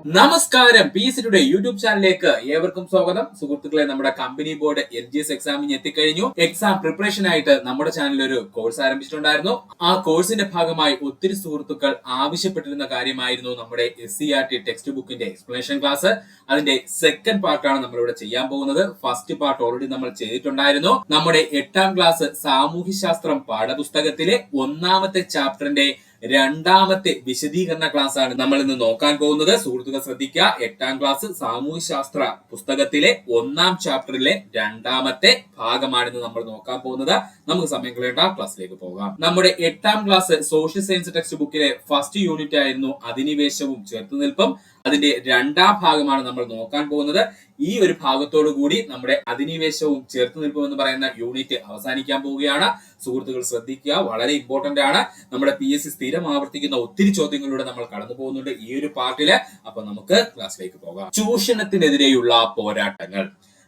നമസ്കാരം, P today YouTube ചാനലിലേക്ക് ഏവർക്കും സ്വാഗതം. സുഹൃത്തുക്കളെ, നമ്മുടെ കമ്പനി ബോർഡ് LGS എക്സാമിന് എത്തിക്കഴിഞ്ഞു. എക്സാം പ്രിപ്പറേഷൻ ആയിട്ട് നമ്മുടെ ചാനലിൽ ഒരു കോഴ്സ് ആരംഭിച്ചിട്ടുണ്ടായിരുന്നു. ആ കോഴ്സിന്റെ ഭാഗമായി ഒത്തിരി സുഹൃത്തുക്കൾ ആവശ്യപ്പെട്ടിരുന്ന കാര്യമായിരുന്നു നമ്മുടെ SCERT ടെക്സ്റ്റ് ബുക്കിന്റെ എക്സ്പ്ലനേഷൻ ക്ലാസ്. അതിന്റെ സെക്കൻഡ് പാർട്ടാണ് നമ്മളിവിടെ ചെയ്യാൻ പോകുന്നത്. ഫസ്റ്റ് പാർട്ട് ഓൾറെഡി നമ്മൾ ചെയ്തിട്ടുണ്ടായിരുന്നു. നമ്മുടെ 8ാം ക്ലാസ് സാമൂഹ്യശാസ്ത്രം പാഠപുസ്തകത്തിലെ 1ാമത്തെ ചാപ്റ്ററിന്റെ രണ്ടാമത്തെ വിശദീകരണ ക്ലാസ് ആണ് നമ്മൾ ഇന്ന് നോക്കാൻ പോകുന്നത്. സുഹൃത്തുക്കൾ ശ്രദ്ധിക്കുക, 8ാം ക്ലാസ് സാമൂഹ്യശാസ്ത്ര പുസ്തകത്തിലെ 1ാം ചാപ്റ്ററിലെ രണ്ടാമത്തെ ഭാഗമാണ് ഇന്ന് നമ്മൾ നോക്കാൻ പോകുന്നത്. നമുക്ക് സമയം കളയേണ്ട, ക്ലാസ്സിലേക്ക് പോകാം. നമ്മുടെ 8ാം ക്ലാസ് സോഷ്യൽ സയൻസ് ടെക്സ്റ്റ് ബുക്കിലെ ഫസ്റ്റ് യൂണിറ്റ് ആയിരുന്നു അധിനിവേശവും ചെറുത്തുനിൽപ്പും. അതിന്റെ രണ്ടാം ഭാഗമാണ് നമ്മൾ നോക്കാൻ പോകുന്നത്. ഈ ഒരു ഭാഗത്തോടു കൂടി നമ്മുടെ അധിനിവേശവും ചെറുത്തുനിൽപ്പും എന്ന് പറയുന്ന യൂണിറ്റ് അവസാനിക്കാൻ പോവുകയാണ്. സുഹൃത്തുക്കൾ ശ്രദ്ധിക്കുക, വളരെ ഇമ്പോർട്ടന്റ് ആണ്. നമ്മുടെ PSC സ്ഥിരം ആവർത്തിക്കുന്ന ഒത്തിരി ചോദ്യങ്ങളിലൂടെ നമ്മൾ കടന്നു പോകുന്നുണ്ട് ഈ ഒരു പാർട്ടില്. അപ്പൊ നമുക്ക് ക്ലാസ്സിലേക്ക് പോകാം. ചൂഷണത്തിനെതിരെയുള്ള പോരാട്ടങ്ങൾ.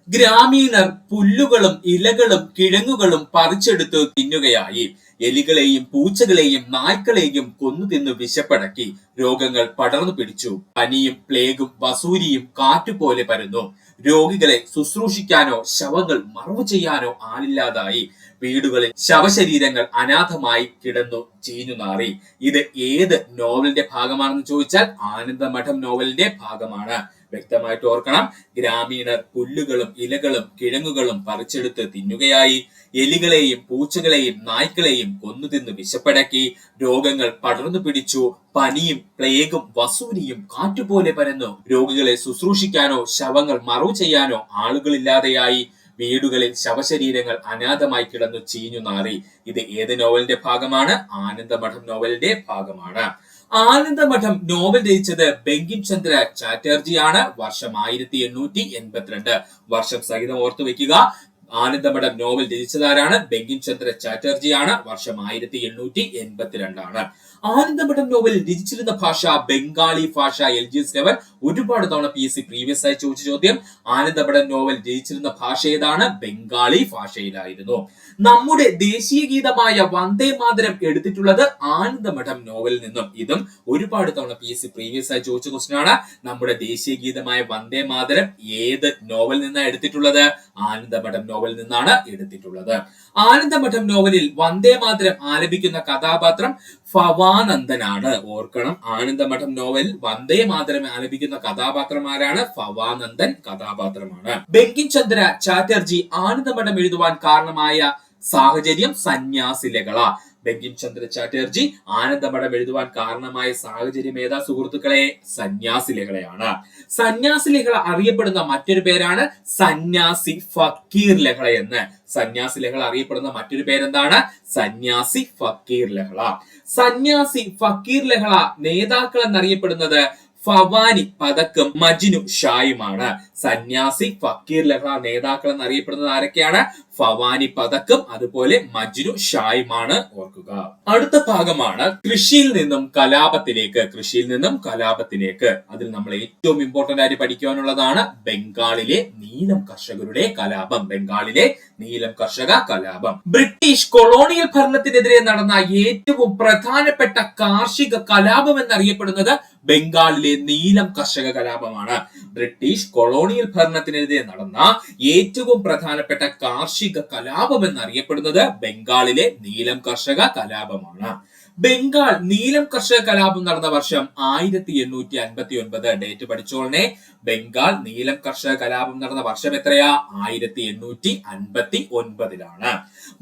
ഗ്രാമീണർ പുല്ലുകളും ഇലകളും കിഴങ്ങുകളും പറിച്ചെടുത്ത് തിന്നുകയായി. എലികളെയും പൂച്ചകളെയും നായ്ക്കളെയും കൊന്നു തിന്നു വിശപ്പടക്കി. രോഗങ്ങൾ പടർന്നു പിടിച്ചു. പനിയും പ്ലേഗും വസൂരിയും കാറ്റുപോലെ പരന്നു. രോഗികളെ ശുശ്രൂഷിക്കാനോ ശവങ്ങൾ മറവു ചെയ്യാനോ ആളില്ലാതായി. വീടുകളിൽ ശവശരീരങ്ങൾ അനാഥമായി കിടന്നു ചീഞ്ഞു നാറി. ഇത് ഏത് നോവലിന്റെ ഭാഗമാണെന്ന് ചോദിച്ചാൽ ആനന്ദമഠം നോവലിന്റെ ഭാഗമാണ്. വ്യക്തമായിട്ട് ഓർക്കണം. ഗ്രാമീണർ പുല്ലുകളും ഇലകളും കിഴങ്ങുകളും പറിച്ചെടുത്ത് തിന്നുകയായി. എലികളെയും പൂച്ചകളെയും നായ്ക്കളെയും കൊന്നു തിന്ന് വിശപ്പടക്കി. രോഗങ്ങൾ പടർന്നു പിടിച്ചു. പനിയും പ്ലേഗും വസൂരിയും കാറ്റുപോലെ പരന്നു. രോഗികളെ ശുശ്രൂഷിക്കാനോ ശവങ്ങൾ മറവു ചെയ്യാനോ ആളുകളില്ലാതെയായി. വീടുകളിൽ ശവശരീരങ്ങൾ അനാഥമായി കിടന്നു ചീഞ്ഞു നാറി. ഇത് ഏത് നോവലിന്റെ ഭാഗമാണ്? ആനന്ദമഠം നോവലിന്റെ ഭാഗമാണ്. ആനന്ദമഠം നോവൽ രചിച്ചത് ബങ്കിം ചന്ദ്ര ചാറ്റർജിയാണ്. വർഷം 1882. വർഷം സഹിതം ഓർത്തു വെക്കുക. ആനന്ദമഠം നോവൽ രചിച്ചതാരാണ്? ബങ്കിം ചന്ദ്ര ചാറ്റർജിയാണ്. വർഷം 1882. ആനന്ദമഠം നോവൽ രചിച്ചിരുന്ന ഭാഷ ബംഗാളി ഭാഷ. LGS ലെവൽ ഒരുപാട് തവണ PSC പ്രീവിയസ് ആയി ചോദിച്ച ചോദ്യം. ആനന്ദമഠം നോവൽ രചിച്ചിരുന്ന ഭാഷ ഏതാണ്? ബംഗാളി ഭാഷയിലായിരുന്നു. നമ്മുടെ ദേശീയ ഗീതമായ വന്ദേ മാതരം എടുത്തിട്ടുള്ളത് ആനന്ദമഠം നോവലിൽ നിന്നും. ഇതും ഒരുപാട് തവണ PSC പ്രീവിയസ് ആയി ചോദിച്ച ക്വസ്റ്റ്യൻ ആണ്. നമ്മുടെ ദേശീയ ഗീതമായ വന്ദേ മാതരം ഏത് നോവലിൽ നിന്നാണ് എടുത്തിട്ടുള്ളത്? ആനന്ദമഠം നോവലിൽ നിന്നാണ് എടുത്തിട്ടുള്ളത്. ആനന്ദമഠം നോവലിൽ വന്ദേ മാതരം ആലപിക്കുന്ന കഥാപാത്രം ഫവാനന്ദനാണ്. ഓർക്കണം, ആനന്ദമഠം നോവലിൽ വന്ദേ മാതരം ആലപിക്കുന്ന കഥാപാത്രം ആരാണ്? ഫവാനന്ദൻ കഥാപാത്രമാണ്. ബങ്കിം ചന്ദ്ര ചാറ്റർജി ആനന്ദമഠം എഴുതുവാൻ കാരണമായ സാഹചര്യം സന്യാസിലകള. ബങ്കിം ചന്ദ്ര ചാറ്റർജി ആനന്ദമഠം എഴുതുവാൻ കാരണമായ സാഹചര്യം ഏതാ സുഹൃത്തുക്കളെ? സന്യാസിലകളെയാണ്. സന്യാസിലകള അറിയപ്പെടുന്ന മറ്റൊരു പേരാണ് സന്യാസി ഫക്കീർ ലഹള എന്ന്. സന്യാസി ലഹള അറിയപ്പെടുന്ന മറ്റൊരു പേരെന്താണ്? സന്യാസി ഫക്കീർ ലഹള. സന്യാസി ഫക്കീർ ലഹള നേതാക്കൾ എന്നറിയപ്പെടുന്നത് ഫവാനി പതക്കും മജ്നു ഷായുമാണ്. സന്യാസി ഫക്കീർ ലഹള നേതാക്കൾ എന്നറിയപ്പെടുന്നത് ആരൊക്കെയാണ്? ഫവാനി പതക്കും അതുപോലെ മജ്നു ഷായുമാണ്. ഓർക്കുക. അടുത്ത ഭാഗമാണ് കൃഷിയിൽ നിന്നും കലാപത്തിലേക്ക്. കൃഷിയിൽ നിന്നും കലാപത്തിലേക്ക്. അതിൽ നമ്മൾ ഏറ്റവും ഇമ്പോർട്ടന്റ് ആയിട്ട് പഠിക്കാനുള്ളതാണ് ബംഗാളിലെ നീലം കർഷകരുടെ കലാപം. ബംഗാളിലെ നീലം കർഷക കലാപം. ബ്രിട്ടീഷ് കൊളോണിയൽ ഭരണത്തിനെതിരെ നടന്ന ഏറ്റവും പ്രധാനപ്പെട്ട കാർഷിക കലാപം എന്നറിയപ്പെടുന്നത് ബംഗാളിലെ നീലം കർഷക കലാപമാണ്. ബ്രിട്ടീഷ് കൊളോണിയൽ ഭരണത്തിനെതിരെ നടന്ന ഏറ്റവും പ്രധാനപ്പെട്ട കാർഷിക കലാപം എന്നറിയപ്പെടുന്നത് ബംഗാളിലെ നീലം കർഷക കലാപമാണ്. ബംഗാൾ നീലം കർഷക കലാപം നടന്ന വർഷം 1859. ഡേറ്റ് പഠിച്ചോളനെ. ബംഗാൾ നീലം കർഷക കലാപം നടന്ന വർഷം എത്രയാ? 1859.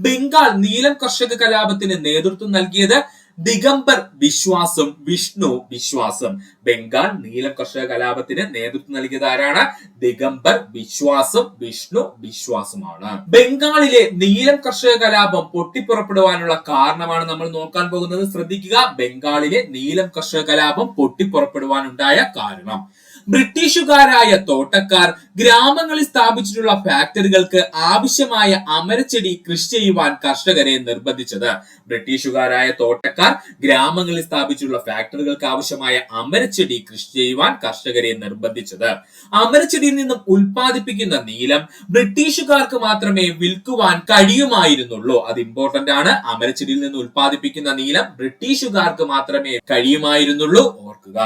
ബംഗാൾ നീലം കർഷക കലാപത്തിന് നേതൃത്വം നൽകിയത് ദിഗംബർ വിശ്വാസും വിഷ്ണു വിശ്വാസും. ബംഗാൾ നീലം കർഷക കലാപത്തിന് നേതൃത്വം നൽകിയത് ആരാണ്? ദിഗംബർ വിശ്വാസും വിഷ്ണു വിശ്വാസുമാണ്. ബംഗാളിലെ നീലം കർഷക കലാപം പൊട്ടിപ്പുറപ്പെടുവാനുള്ള കാരണമാണ് നമ്മൾ നോക്കാൻ പോകുന്നത്. ശ്രദ്ധിക്കുക, ബംഗാളിലെ നീലം കർഷക കലാപം പൊട്ടിപ്പുറപ്പെടുവാനുണ്ടായ കാരണം. ബ്രിട്ടീഷുകാരായ തോട്ടക്കാർ ഗ്രാമങ്ങളിൽ സ്ഥാപിച്ചിട്ടുള്ള ഫാക്ടറികൾക്ക് ആവശ്യമായ അമരച്ചെടി കൃഷി ചെയ്യുവാൻ കർഷകരെ നിർബന്ധിച്ചത്. ബ്രിട്ടീഷുകാരായ തോട്ടക്കാർ ഗ്രാമങ്ങളിൽ സ്ഥാപിച്ചിട്ടുള്ള ഫാക്ടറികൾക്ക് ആവശ്യമായ അമരച്ചെടി കൃഷി ചെയ്യുവാൻ കർഷകരെ നിർബന്ധിച്ചത്. അമരച്ചെടിയിൽ നിന്നും ഉൽപ്പാദിപ്പിക്കുന്ന നീലം ബ്രിട്ടീഷുകാർക്ക് മാത്രമേ വിൽക്കുവാൻ കഴിയുമായിരുന്നുള്ളൂ. അത് ഇമ്പോർട്ടന്റ് ആണ്. അമരച്ചെടിയിൽ നിന്ന് ഉൽപ്പാദിപ്പിക്കുന്ന നീലം ബ്രിട്ടീഷുകാർക്ക് മാത്രമേ കഴിയുമായിരുന്നുള്ളൂ. ഓർക്കുക,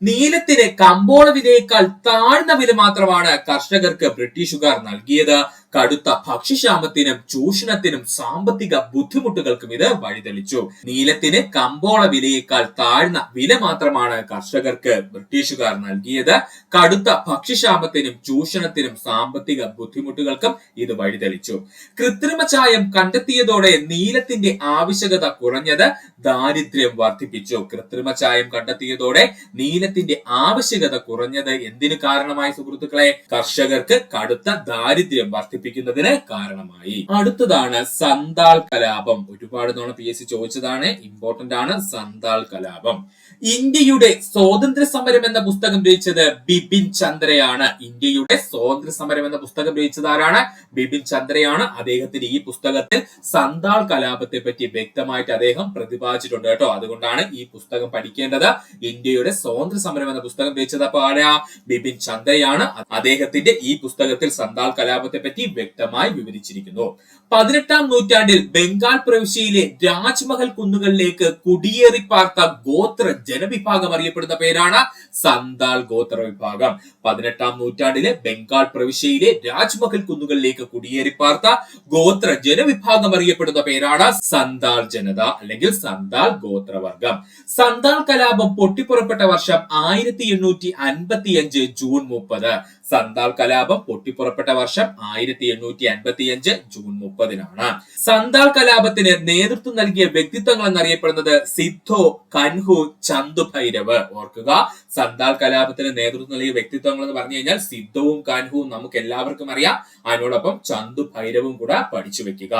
നീലത്തിന് കമ്പോള വിലയേക്കാൾ താഴ്ന്ന വില മാത്രമാണ് കർഷകർക്ക് ബ്രിട്ടീഷുകാർ നൽകിയത്. കടുത്ത ഭക്ഷ്യക്ഷാമത്തിനും ചൂഷണത്തിനും സാമ്പത്തിക ബുദ്ധിമുട്ടുകൾക്കും ഇത് വഴിതെളിച്ചു. നീലത്തിന് കമ്പോള വിലയേക്കാൾ താഴ്ന്ന വില മാത്രമാണ് കർഷകർക്ക് ബ്രിട്ടീഷുകാർ നൽകിയത്. കടുത്ത ഭക്ഷ്യക്ഷാമത്തിനും ചൂഷണത്തിനും സാമ്പത്തിക ബുദ്ധിമുട്ടുകൾക്കും ഇത് വഴിതെളിച്ചു. കൃത്രിമ ചായം കണ്ടെത്തിയതോടെ നീലത്തിന്റെ ആവശ്യകത കുറഞ്ഞത് ദാരിദ്ര്യം വർദ്ധിപ്പിച്ചു. കൃത്രിമ ചായം കണ്ടെത്തിയതോടെ നീലത്തിന്റെ ആവശ്യകത കുറഞ്ഞത് എന്തിനു കാരണമായി സുഹൃത്തുക്കളെ? കർഷകർക്ക് കടുത്ത ദാരിദ്ര്യം വർദ്ധിപ്പിക്കുന്നതിന് കാരണമായി. അടുത്തതാണ് സന്താൾ കലാപം. ഒരുപാട് തവണ PSC ചോദിച്ചതാണ്, ഇമ്പോർട്ടന്റ് ആണ്. സന്താൾ കലാപം. ഇന്ത്യയുടെ സ്വാതന്ത്ര്യ സമരം എന്ന പുസ്തകം രചിച്ചത് ബിപിൻ ചന്ദ്രയാണ്. ഇന്ത്യയുടെ സ്വാതന്ത്ര്യ സമരം എന്ന പുസ്തകം രചിച്ചത് ആരാണ്? ബിപിൻ ചന്ദ്രയാണ്. അദ്ദേഹത്തിന്റെ ഈ പുസ്തകത്തിൽ സന്താൾ കലാപത്തെ പറ്റി വ്യക്തമായിട്ട് അദ്ദേഹം പ്രതിപാദിച്ചിട്ടുണ്ട് കേട്ടോ. അതുകൊണ്ടാണ് ഈ പുസ്തകം പഠിക്കേണ്ടത്. ഇന്ത്യയുടെ സ്വാതന്ത്ര്യ സമരം എന്ന പുസ്തകം രചിച്ചത് അപ്പൊ ആരാ? ബിപിൻ ചന്ദ്രയാണ്. അദ്ദേഹത്തിന്റെ ഈ പുസ്തകത്തിൽ സന്താൾ കലാപത്തെ പറ്റി വ്യക്തമായി വിവരിച്ചിരിക്കുന്നു. 18ാം നൂറ്റാണ്ടിൽ ബംഗാൾ പ്രവിശ്യയിലെ രാജ്മഹൽ കുന്നുകളിലേക്ക് കുടിയേറി പാർത്ത ഗോത്ര ജനവിഭാഗം അറിയപ്പെടുന്ന പേരാണ് സന്താൾ ഗോത്ര വിഭാഗം. 18ാം നൂറ്റാണ്ടിലെ ബംഗാൾ പ്രവിശ്യയിലെ രാജ്മഹൽ കുന്നുകളിലേക്ക് കുടിയേറി പാർത്ത ഗോത്ര ജനവിഭാഗം അറിയപ്പെടുന്ന പേരാണ് സന്താൾ ജനത അല്ലെങ്കിൽ സന്താൾ ഗോത്രവർഗം. സന്താൾ കലാപം പൊട്ടിപ്പുറപ്പെട്ട വർഷം 1855 ജൂൺ 30. സന്താൾ കലാപം പൊട്ടിപ്പുറപ്പെട്ട വർഷം 1855 ജൂൺ 30-നാണ്. സന്താൾ കലാപത്തിന് നേതൃത്വം നൽകിയ വ്യക്തിത്വങ്ങൾ എന്നറിയപ്പെടുന്നത് സിദ്ധോ, കൻഹു, ചന്തു ഭൈരവ്. ഓർക്കുക, സന്താൾ കലാപത്തിന് നേതൃത്വം നൽകിയ വ്യക്തിത്വങ്ങൾ എന്ന് പറഞ്ഞു കഴിഞ്ഞാൽ സിദ്ധവും കൻഹുവും നമുക്ക് എല്ലാവർക്കും അറിയാം. അതിനോടൊപ്പം ചന്തു ഭൈരവും കൂടെ പഠിച്ചു വെക്കുക.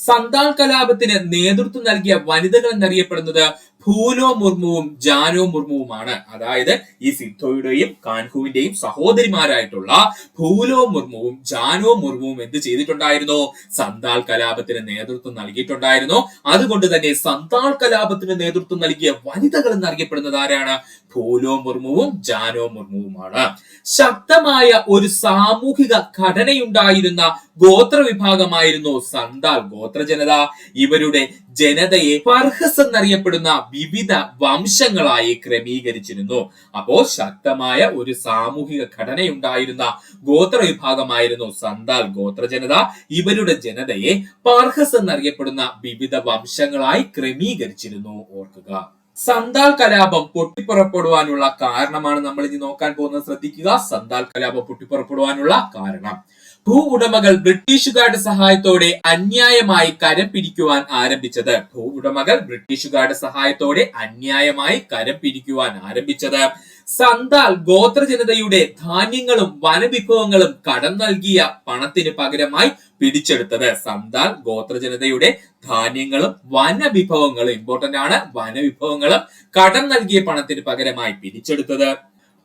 സന്താൾ കലാപത്തിന് നേതൃത്വം നൽകിയ വനിതകൾ എന്നറിയപ്പെടുന്നത് ഫൂലോ മുർമുവും ജാനോ മുർമുവുമാണ്. അതായത് ഈ സിദ്ധോയുടെയും കാൻഹുവിന്റെയും സഹോദരിമാരായിട്ടുള്ള ഫൂലോ മുർമുവും ജാനോ മുർമുവും എന്ത് ചെയ്തിട്ടുണ്ടായിരുന്നു? സന്താൾ കലാപത്തിന് നേതൃത്വം നൽകിയിട്ടുണ്ടായിരുന്നു. അതുകൊണ്ട് തന്നെ സന്താൾ കലാപത്തിന് നേതൃത്വം നൽകിയ വനിതകൾ എന്നറിയപ്പെടുന്നത് ആരാണ്? ഫൂലോ മുർമുവും ജാനോ മുർമുവുമാണ്. ശക്തമായ ഒരു സാമൂഹിക ഘടനയുണ്ടായിരുന്ന ഗോത്ര വിഭാഗമായിരുന്നു സന്താൾ ഗോത്ര ജനത. ഇവരുടെ ജനതയെ പർഹസ് എന്നറിയപ്പെടുന്ന വിവിധ വംശങ്ങളായി ക്രമീകരിച്ചിരുന്നു. അപ്പോ ശക്തമായ ഒരു സാമൂഹിക ഘടനയുണ്ടായിരുന്ന ഗോത്ര വിഭാഗമായിരുന്നു സന്താൾ ഗോത്ര ജനത. ഇവരുടെ ജനതയെ പർഹസ് എന്നറിയപ്പെടുന്ന വിവിധ വംശങ്ങളായി ക്രമീകരിച്ചിരുന്നു. ഓർക്കുക, സന്താൾ കലാപം പൊട്ടിപ്പുറപ്പെടുവാനുള്ള കാരണമാണ് നമ്മൾ ഇനി നോക്കാൻ പോകുന്നത്. ശ്രദ്ധിക്കുക, സന്താൾ കലാപം പൊട്ടിപ്പുറപ്പെടുവാനുള്ള കാരണം: ഭൂ ഉടമകൾ ബ്രിട്ടീഷുകാരുടെ സഹായത്തോടെ അന്യായമായി കരം പിരിക്കുവാൻ ആരംഭിച്ചത്. ഭൂ ഉടമകൾ ബ്രിട്ടീഷുകാരുടെ സഹായത്തോടെ അന്യായമായി കരം പിരിക്കുവാൻ ആരംഭിച്ചത്. സന്താൾ ഗോത്ര ജനതയുടെ ധാന്യങ്ങളും വനവിഭവങ്ങളും കടം നൽകിയ പണത്തിന് പകരമായി പിടിച്ചെടുത്തത്. സന്താൾ ഗോത്ര ജനതയുടെ ധാന്യങ്ങളും വനവിഭവങ്ങളും, ഇമ്പോർട്ടന്റ് ആണ്, വനവിഭവങ്ങളും കടം നൽകിയ പണത്തിന് പകരമായി പിടിച്ചെടുത്തത്.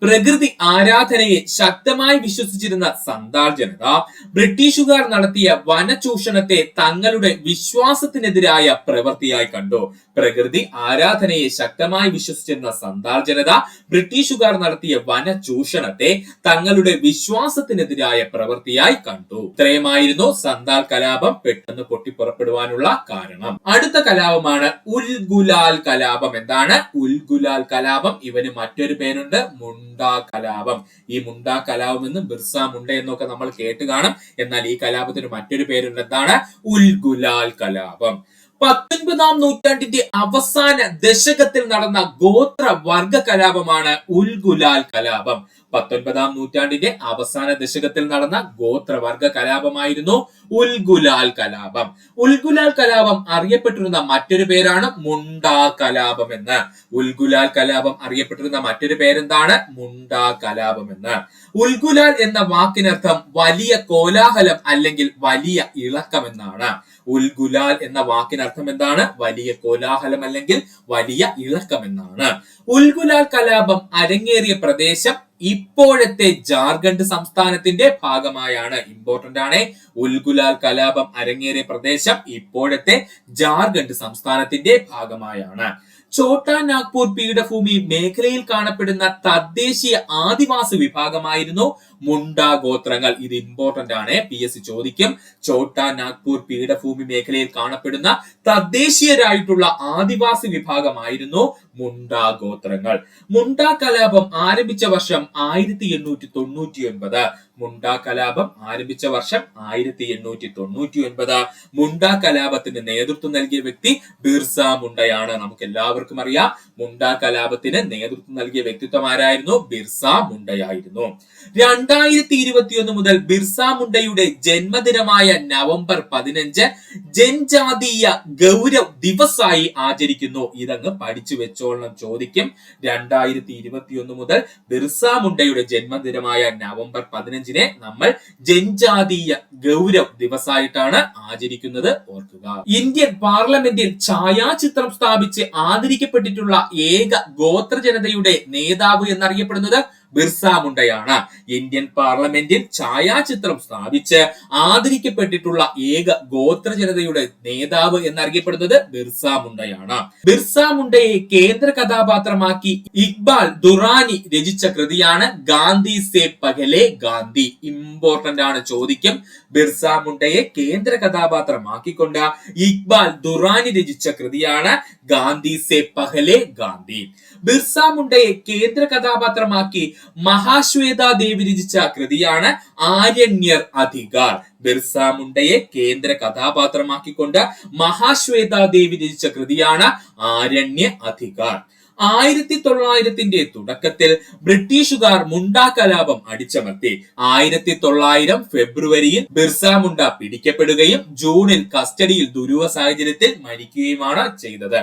പ്രകൃതി ആരാധനയെ ശക്തമായി വിശ്വസിച്ചിരുന്ന സന്താൾ ജനത ബ്രിട്ടീഷുകാർ നടത്തിയ വനചൂഷണത്തെ തങ്ങളുടെ വിശ്വാസത്തിനെതിരായ പ്രവൃത്തിയായി കണ്ടു. പ്രകൃതി ആരാധനയെ ശക്തമായി വിശ്വസിച്ചിരുന്ന സന്താൾ ജനത ബ്രിട്ടീഷുകാർ നടത്തിയ വനചൂഷണത്തെ തങ്ങളുടെ വിശ്വാസത്തിനെതിരായ പ്രവൃത്തിയായി കണ്ടു. ഇത്രയുമായിരുന്നു സന്താൾ കലാപം പെട്ടെന്ന് പൊട്ടിപ്പുറപ്പെടുവാനുള്ള കാരണം. അടുത്ത കലാപമാണ് ഉൽഗുലാൽ കലാപം. എന്താണ് ഉൽഗുലാൽ കലാപം? ഇവന് മറ്റൊരു പേരുണ്ട്, മുണ്ടാ കലാപം. ഈ മുണ്ടാ കലാപം എന്ന് ബിർസ മുണ്ട എന്നൊക്കെ നമ്മൾ കേട്ട് കാണും. എന്നാൽ ഈ കലാപത്തിന് മറ്റൊരു പേരുണ്ട്, എന്താണ്? ഉൽഗുലാൽ കലാപം. 19ാം നൂറ്റാണ്ടിന്റെ അവസാന ദശകത്തിൽ നടന്ന ഗോത്ര വർഗ കലാപമാണ് ഉൽഗുലാൽ കലാപം. 19ാം നൂറ്റാണ്ടിന്റെ അവസാന ദശകത്തിൽ നടന്ന ഗോത്രവർഗ കലാപമായിരുന്നു ഉൽഗുലാൽ കലാപം. ഉൽഗുലാൽ കലാപം അറിയപ്പെട്ടിരുന്ന മറ്റൊരു പേരാണ് മുണ്ടാ കലാപം എന്ന്. ഉൽഗുലാൽ കലാപം അറിയപ്പെട്ടിരുന്ന മറ്റൊരു പേരെന്താണ്? മുണ്ടാ കലാപം എന്ന്. ഉൽഗുലാൽ എന്ന വാക്കിനർത്ഥം വലിയ കോലാഹലം അല്ലെങ്കിൽ വലിയ ഇളക്കം എന്നാണ്. ഉൽഗുലാൽ എന്ന വാക്കിനർത്ഥം എന്താണ്? വലിയ കോലാഹലം അല്ലെങ്കിൽ വലിയ ഇളക്കം എന്നാണ്. ഉൽഗുലാൽ കലാപം അരങ്ങേറിയ പ്രദേശം ഇപ്പോഴത്തെ ജാർഖണ്ഡ് സംസ്ഥാനത്തിന്റെ ഭാഗമായാണ്. ഇമ്പോർട്ടന്റ് ആണ്. ഉൽഗുലാൽ കലാപം അരങ്ങേറിയ പ്രദേശം ഇപ്പോഴത്തെ ജാർഖണ്ഡ് സംസ്ഥാനത്തിന്റെ ഭാഗമായാണ്. ഛോട്ടാ നാഗ്പൂർ പീഠഭൂമി മേഖലയിൽ കാണപ്പെടുന്ന തദ്ദേശീയ ആദിവാസി വിഭാഗമായിരുന്നു മുണ്ട ഗോത്രങ്ങൾ. ഇത് ഇമ്പോർട്ടന്റ് ആണ്, PSC ചോദിക്കും. ഛോട്ടാ നാഗ്പൂർ പീഠഭൂമി മേഖലയിൽ കാണപ്പെടുന്ന തദ്ദേശീയരായിട്ടുള്ള ആദിവാസി വിഭാഗമായിരുന്നു മുണ്ട ഗോത്രങ്ങൾ. മുണ്ട കലാപം ആരംഭിച്ച വർഷം 1899. മുണ്ട കലാപം ആരംഭിച്ച വർഷം 1899. മുണ്ട കലാപത്തിന് നേതൃത്വം നൽകിയ വ്യക്തി ബിർസ മുണ്ടയാണ്. നമുക്ക് എല്ലാവർക്കും അറിയാം, മുണ്ട കലാപത്തിന് നേതൃത്വം നൽകിയ വ്യക്തിത്വം ആരായിരുന്നു? ബിർസ മുണ്ടയായിരുന്നു. 2021 മുതൽ ബിർസ മുണ്ടയുടെ ജന്മദിനമായ നവംബർ 15 ജൻജാതീയ ഗൗരവ് ദിവസായി ആചരിക്കുന്നു. ഇതങ്ങ് പഠിച്ചു വെച്ചോളണം, ചോദിക്കും. 2021 മുതൽ ബിർസ മുണ്ടയുടെ ജന്മദിനമായ നവംബർ 15 നമ്മൾ ജൻജാതീയ ഗൗരവ് ദിവസായിട്ടാണ് ആചരിക്കുന്നത്, ഓർക്കുക. ഇന്ത്യൻ പാർലമെന്റിൽ ഛായാചിത്രം സ്ഥാപിച്ച് ആദരിക്കപ്പെട്ടിട്ടുള്ള ഏക ഗോത്ര ജനതയുടെ നേതാവ് എന്നറിയപ്പെടുന്നത് ബിർസ മുണ്ടയാണ്. ഇന്ത്യൻ പാർലമെന്റിൽ ഛായാചിത്രം സ്ഥാപിച്ച് ആദരിക്കപ്പെട്ടിട്ടുള്ള ഏക ഗോത്ര ജനതയുടെ നേതാവ് എന്നറിയപ്പെടുന്നത് ബിർസ മുണ്ടയാണ്. ബിർസ മുണ്ടയെ കേന്ദ്ര കഥാപാത്രമാക്കി ഇക്ബാൽ ദുറാനി രചിച്ച കൃതിയാണ് ഗാന്ധി സെ പഹലെ ഗാന്ധി. ഇമ്പോർട്ടന്റ് ആണ്, ചോദിക്കും. ബിർസ മുണ്ടയെ കേന്ദ്ര കഥാപാത്രമാക്കിക്കൊണ്ട് ഇക്ബാൽ ദുറാനി രചിച്ച കൃതിയാണ് ഗാന്ധി സെ പഹലെ ഗാന്ധി. ബിർസ മുണ്ടയെ കേന്ദ്ര കഥാപാത്രമാക്കി മഹാശ്വേത ദേവി രചിച്ച കൃതിയാണ് ആരണ്യർ അധികാർ. ബിർസ മുണ്ടയെ കേന്ദ്ര കഥാപാത്രമാക്കിക്കൊണ്ട് മഹാശ്വേത ദേവി രചിച്ച കൃതിയാണ് ആരണ്യ അധികാർ. 1900 തുടക്കത്തിൽ ബ്രിട്ടീഷുകാർ മുണ്ട കലാപം അടിച്ചമർത്തി. 1900 ഫെബ്രുവരിയിൽ ബിർസ മുണ്ട പിടിക്കപ്പെടുകയും ജൂണിൽ കസ്റ്റഡിയിൽ ദുരൂഹ സാഹചര്യത്തിൽ മരിക്കുകയുമാണ് ചെയ്തത്.